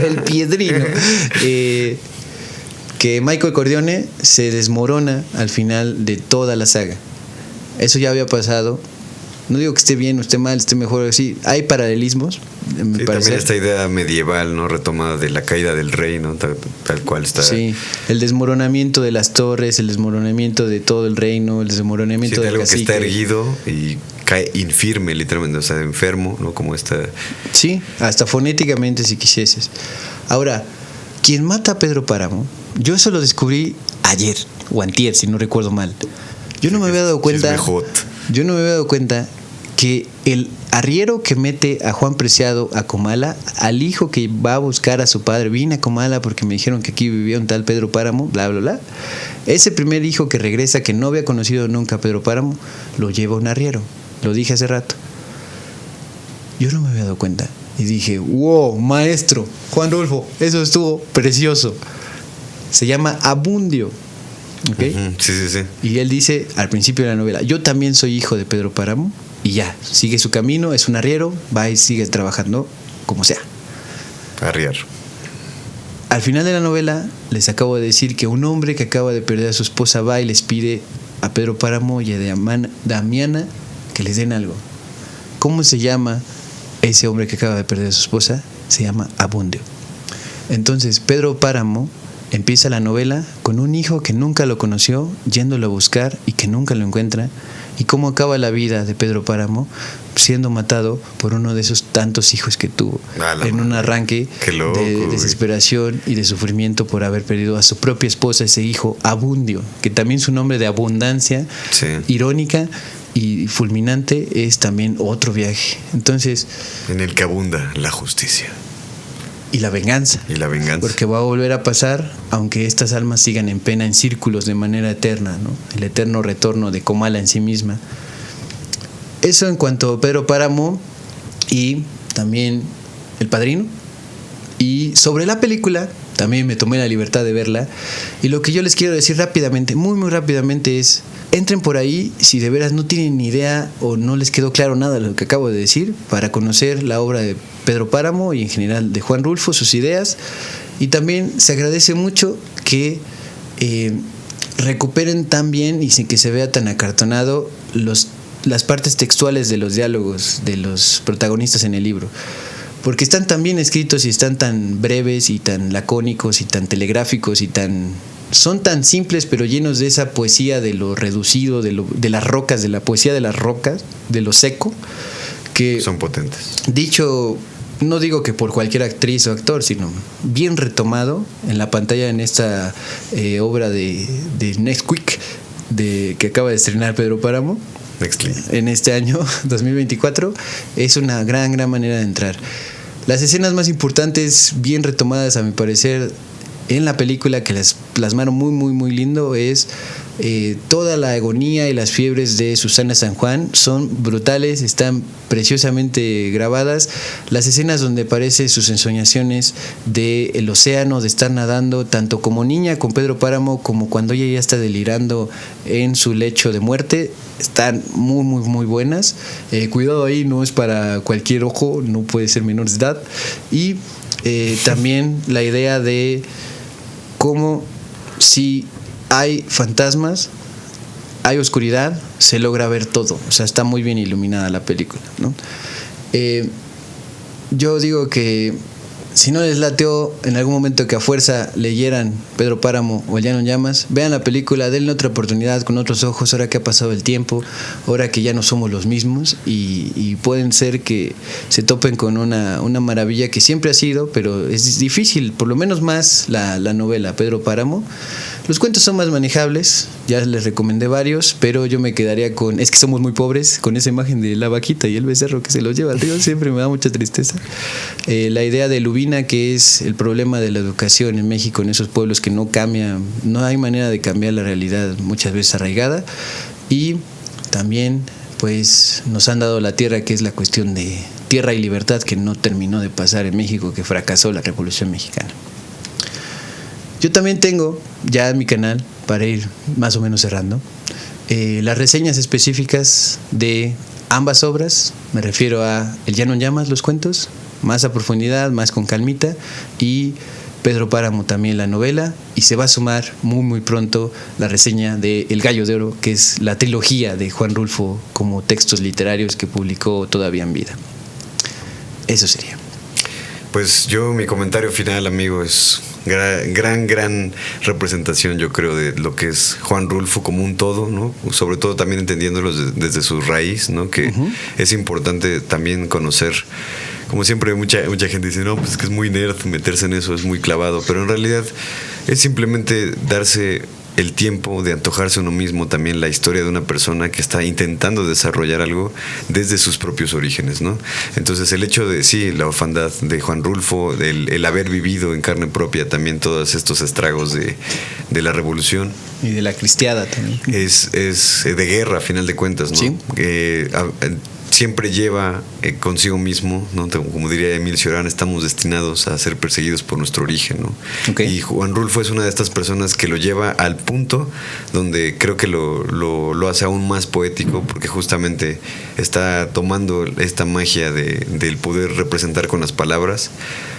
el Piedrino, que Michael Corleone se desmorona al final de toda la saga. Eso ya había pasado. No digo que esté bien o esté mal, esté mejor, así. Hay paralelismos, me sí, parece. también esta idea medieval, ¿no? Retomada de la caída del rey, ¿no? Tal cual está. Sí, el desmoronamiento de las torres, el desmoronamiento de todo el reino, el desmoronamiento de del algo cacique. que está erguido y cae infirme, literalmente, o sea, enfermo, ¿no? Como esta. Sí, hasta fonéticamente, si quisieses. Ahora, quien mata a Pedro Páramo, yo eso lo descubrí ayer o antier, si no recuerdo mal. Yo no me había dado cuenta. Yo no me había dado cuenta que el arriero que mete a Juan Preciado a Comala, al hijo que va a buscar a su padre: vine a Comala porque me dijeron que aquí vivía un tal Pedro Páramo, bla, bla, bla. Ese primer hijo que regresa, que no había conocido nunca a Pedro Páramo, lo lleva un arriero. Lo dije hace rato. Yo no me había dado cuenta. Y dije: wow, maestro, Juan Rulfo, eso estuvo precioso. Se llama Abundio. ¿Okay? Sí. Y él dice al principio de la novela: yo también soy hijo de Pedro Páramo. Y ya, sigue su camino, es un arriero, va y sigue trabajando como sea. Arriar. Al final de la novela les acabo de decir que un hombre que acaba de perder a su esposa va y les pide a Pedro Páramo y a Damiana que les den algo. ¿Cómo se llama ese hombre que acaba de perder a su esposa? Se llama Abundio. Entonces Pedro Páramo empieza la novela con un hijo que nunca lo conoció, yéndolo a buscar y que nunca lo encuentra. Y cómo acaba la vida de Pedro Páramo siendo matado por uno de esos tantos hijos que tuvo, en un arranque de desesperación y de sufrimiento por haber perdido a su propia esposa, ese hijo Abundio, que también su nombre de abundancia, sí, irónica y fulminante, es también otro viaje. Entonces, en el que abunda la justicia. Y la venganza. Porque va a volver a pasar, aunque estas almas sigan en pena en círculos de manera eterna, ¿no? El eterno retorno de Comala en sí misma. Eso en cuanto a Pedro Páramo. Y también El Padrino. Y sobre la película, también me tomé la libertad de verla. Y lo que yo les quiero decir rápidamente, muy rápidamente es: entren por ahí si de veras no tienen ni idea o no les quedó claro nada de lo que acabo de decir, para conocer la obra de Pedro Páramo y en general de Juan Rulfo, sus ideas. Y también se agradece mucho que recuperen tan bien y sin que se vea tan acartonado las partes textuales de los diálogos de los protagonistas en el libro, porque están tan bien escritos y están tan breves y tan lacónicos y tan telegráficos y son tan simples, pero llenos de esa poesía de lo reducido, de las rocas, de la poesía de las rocas, de lo seco, que son potentes. Dicho, no digo que por cualquier actriz o actor, sino bien retomado en la pantalla en esta obra de Next Week que acaba de estrenar Pedro Páramo en este año 2024, es una gran manera de entrar. Las escenas más importantes, bien retomadas a mi parecer en la película, que las plasmaron muy lindo, es toda la agonía y las fiebres de Susana San Juan. Son brutales, están preciosamente grabadas. Las escenas donde aparecen sus ensoñaciones del océano, de estar nadando, tanto como niña con Pedro Páramo, como cuando ella ya está delirando en su lecho de muerte, están muy buenas. Cuidado ahí, no es para cualquier ojo, no puede ser menor de edad. Y también la idea de cómo, si hay fantasmas, hay oscuridad, se logra ver todo. O sea, está muy bien iluminada la película, ¿no? Yo digo que si no les lateó en algún momento que a fuerza leyeran Pedro Páramo o El Llano en Llamas, vean la película, denle otra oportunidad con otros ojos, ahora que ha pasado el tiempo, ahora que ya no somos los mismos, y pueden ser que se topen con una maravilla que siempre ha sido, pero es difícil, por lo menos más la novela Pedro Páramo. Los cuentos son más manejables, ya les recomendé varios, pero yo me quedaría con Es que somos muy pobres, con esa imagen de la vaquita y el becerro que se los lleva al río, siempre me da mucha tristeza. La idea de Lubina, que es el problema de la educación en México, en esos pueblos que no cambian, no hay manera de cambiar la realidad, muchas veces arraigada. Y también pues nos han dado la tierra, que es la cuestión de tierra y libertad, que no terminó de pasar en México, que fracasó la Revolución Mexicana. Yo también tengo ya en mi canal, para ir más o menos cerrando, las reseñas específicas de ambas obras. Me refiero a El Llano en Llamas, los cuentos, más a profundidad, más con calmita, y Pedro Páramo también, la novela, y se va a sumar muy pronto la reseña de El Gallo de Oro, que es la trilogía de Juan Rulfo como textos literarios que publicó todavía en vida. Eso sería. Pues yo, mi comentario final, amigo, es gran representación, yo creo, de lo que es Juan Rulfo como un todo, ¿no? Sobre todo también entendiéndolo desde su raíz, ¿no? Que es importante también conocer. Como siempre, mucha gente dice, no, pues es que es muy nerd meterse en eso, es muy clavado, pero en realidad es simplemente darse el tiempo de antojarse uno mismo también la historia de una persona que está intentando desarrollar algo desde sus propios orígenes, ¿no? Entonces el hecho de, sí, la orfandad de Juan Rulfo, el haber vivido en carne propia también todos estos estragos de la revolución. Y de la cristiada también. Es de guerra, a final de cuentas, ¿no? Sí. Siempre lleva consigo mismo, ¿no? Como diría Emil Cioran, estamos destinados a ser perseguidos por nuestro origen, ¿no? Okay. Y Juan Rulfo es una de estas personas que lo lleva al punto donde creo que lo hace aún más poético, porque justamente está tomando esta magia del poder representar con las palabras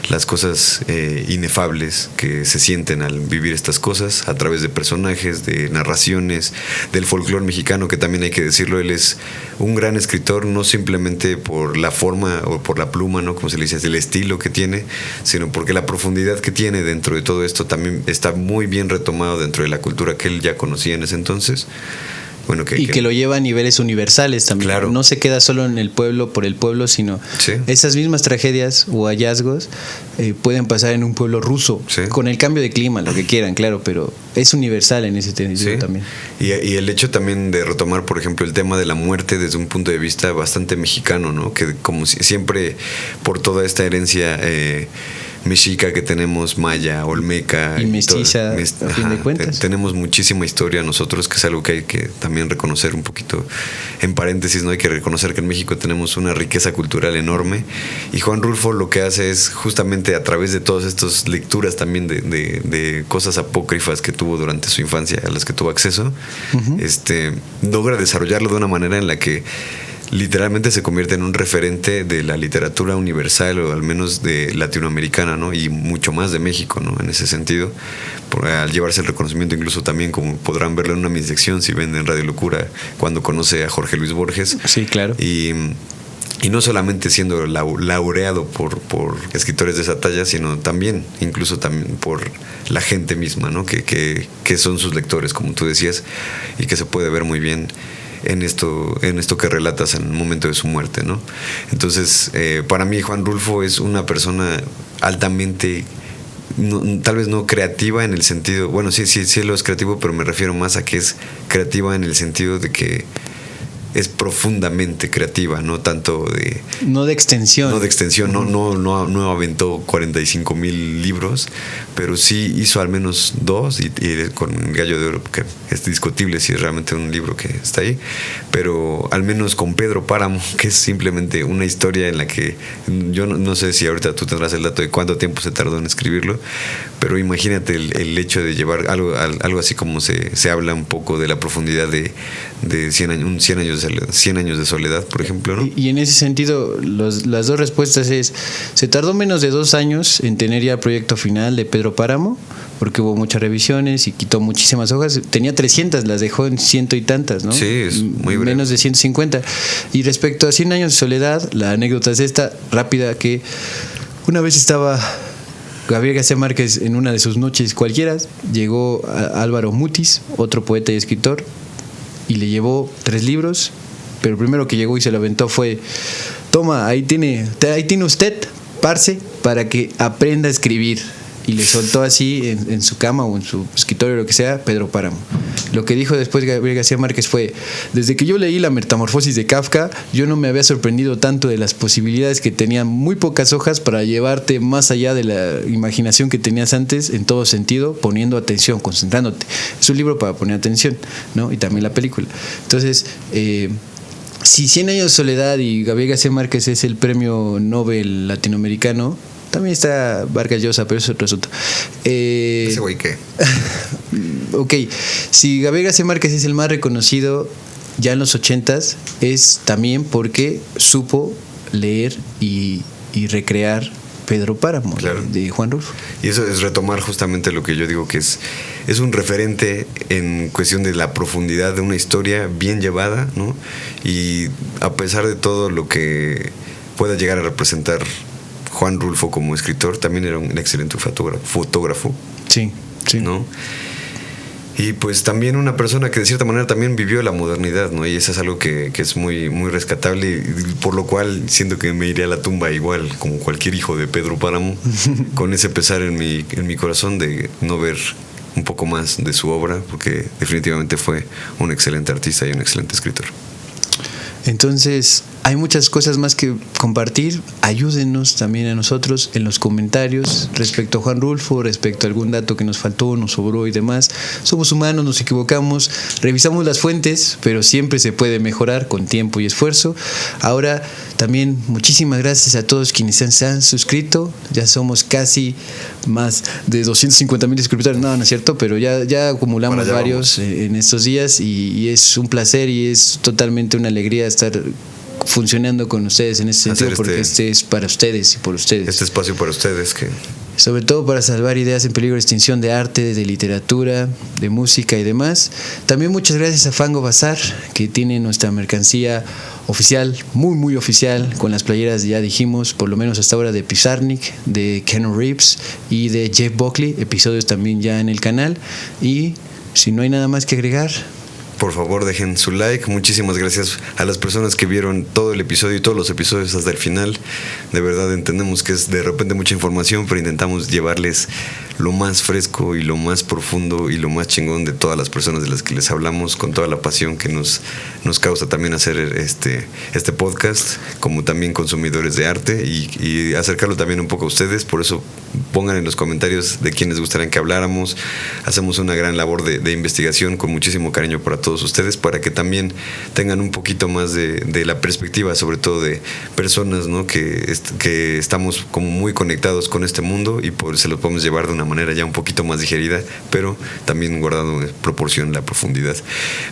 las cosas inefables que se sienten al vivir estas cosas a través de personajes, de narraciones, del folclore mexicano, que también hay que decirlo, él es un gran escritor, no simplemente por la forma o por la pluma, ¿no? Como se le dice, el estilo que tiene, sino porque la profundidad que tiene dentro de todo esto también está muy bien retomado dentro de la cultura que él ya conocía en ese entonces. Bueno, que lo lleva a niveles universales también. Claro. No se queda solo en el pueblo por el pueblo, sino sí, esas mismas tragedias o hallazgos pueden pasar en un pueblo ruso, sí, con el cambio de clima, lo que quieran, claro, pero es universal en ese sentido, sí, también. Y el hecho también de retomar, por ejemplo, el tema de la muerte desde un punto de vista bastante mexicano, ¿no? Que como siempre, por toda esta herencia mexica que tenemos, maya, olmeca y mestiza, a fin de cuentas. Tenemos muchísima historia nosotros, que es algo que hay que también reconocer un poquito en paréntesis, ¿no? Hay que reconocer que en México tenemos una riqueza cultural enorme, y Juan Rulfo lo que hace es justamente a través de todas estas lecturas también de cosas apócrifas que tuvo durante su infancia, a las que tuvo acceso, logra desarrollarlo de una manera en la que literalmente se convierte en un referente de la literatura universal, o al menos de latinoamericana, ¿no? Y mucho más de México, ¿no? En ese sentido, al llevarse el reconocimiento, incluso también, como podrán verlo en una mini-sección si ven en Radio Locura, cuando conoce a Jorge Luis Borges. Sí, claro. Y no solamente siendo laureado por escritores de esa talla, sino también, incluso también por la gente misma, ¿no? Que son sus lectores, como tú decías, y que se puede ver muy bien en esto que relatas en el momento de su muerte, ¿no? Entonces, para mí Juan Rulfo es una persona altamente, tal vez no creativa en el sentido, bueno, sí lo es creativo, pero me refiero más a que es creativa en el sentido de que es profundamente creativa, no tanto de... No de extensión. No de extensión, no aventó 45,000 libros, pero sí hizo al menos 2, y con Gallo de Oro, que es discutible si es realmente un libro que está ahí, pero al menos con Pedro Páramo, que es simplemente una historia en la que yo no sé si ahorita tú tendrás el dato de cuánto tiempo se tardó en escribirlo, pero imagínate el hecho de llevar algo así como se habla un poco de la profundidad de 100 años de soledad, por ejemplo, ¿no? Y en ese sentido, las dos respuestas es: se tardó menos de 2 años en tener ya el proyecto final de Pedro Páramo, porque hubo muchas revisiones y quitó muchísimas hojas. Tenía 300, las dejó en 100 y tantas, ¿no? Sí, es muy breve. Menos de 150. Y respecto a 100 años de soledad, la anécdota es esta, rápida, que una vez estaba Gabriel García Márquez en una de sus noches cualquiera, llegó a Álvaro Mutis, otro poeta y escritor, y le llevó 3 libros, pero el primero que llegó y se lo aventó fue: toma, ahí tiene usted, parce, para que aprenda a escribir. Y le soltó así en su cama o en su escritorio, lo que sea, Pedro Páramo. Lo que dijo después Gabriel García Márquez fue: desde que yo leí La Metamorfosis de Kafka, yo no me había sorprendido tanto de las posibilidades que tenían muy pocas hojas para llevarte más allá de la imaginación que tenías antes, en todo sentido, poniendo atención, concentrándote. Es un libro para poner atención, ¿no? Y también la película. Entonces, si 100 años de soledad y Gabriel García Márquez es el premio Nobel latinoamericano, también está Vargas Llosa, pero eso es otro asunto. ¿Ese güey qué? Ok, si Gabriel García Márquez es el más reconocido ya en los 80s, es también porque supo leer y recrear Pedro Páramo, claro, de Juan Rulfo. Y eso es retomar justamente lo que yo digo, que es un referente en cuestión de la profundidad de una historia bien llevada, ¿no? Y a pesar de todo lo que pueda llegar a representar Juan Rulfo como escritor, también era un excelente fotógrafo. Sí, sí. ¿No? Y pues también una persona que de cierta manera también vivió la modernidad, ¿no? Y eso es algo que es muy, muy rescatable, y por lo cual siento que me iré a la tumba igual, como cualquier hijo de Pedro Páramo, con ese pesar en mi corazón de no ver un poco más de su obra, porque definitivamente fue un excelente artista y un excelente escritor. Entonces, hay muchas cosas más que compartir. Ayúdenos también a nosotros en los comentarios respecto a Juan Rulfo, respecto a algún dato que nos faltó, nos sobró y demás. Somos humanos, nos equivocamos, revisamos las fuentes, pero siempre se puede mejorar con tiempo y esfuerzo. Ahora, también muchísimas gracias a todos quienes se han suscrito. Ya somos casi más de 250,000 suscriptores. No es cierto, pero ya acumulamos varios en estos días, y es un placer y es totalmente una alegría estar funcionando con ustedes en ese sentido, porque este es para ustedes y por ustedes. Este espacio para ustedes, que sobre todo para salvar ideas en peligro de extinción de arte, de literatura, de música y demás. También muchas gracias a Fango Bazar, que tiene nuestra mercancía oficial, muy muy oficial, con las playeras, ya dijimos, por lo menos hasta ahora, de Pizarnik, de Keanu Reeves y de Jeff Buckley, episodios también ya en el canal. Y si no hay nada más que agregar, Por favor, dejen su like. Muchísimas gracias a las personas que vieron todo el episodio y todos los episodios hasta el final. De verdad entendemos que es de repente mucha información, pero intentamos llevarles lo más fresco y lo más profundo y lo más chingón de todas las personas de las que les hablamos, con toda la pasión que nos causa también hacer este podcast, como también consumidores de arte, y acercarlo también un poco a ustedes. Por eso pongan en los comentarios de quiénes gustarían que habláramos. Hacemos una gran labor de investigación con muchísimo cariño para todos ustedes, para que también tengan un poquito más de la perspectiva, sobre todo de personas, ¿no? que estamos como muy conectados con este mundo, y se los podemos llevar de una manera ya un poquito más digerida, pero también guardando en proporción la profundidad.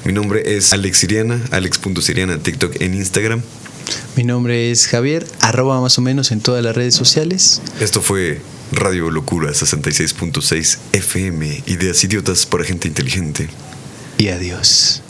Mi nombre es Alex Siriana, alex.siriana en TikTok, en Instagram. Mi nombre es Javier, @ más o menos en todas las redes sociales. Esto fue Radio Locura 66.6 FM, ideas idiotas para gente inteligente. Y adiós.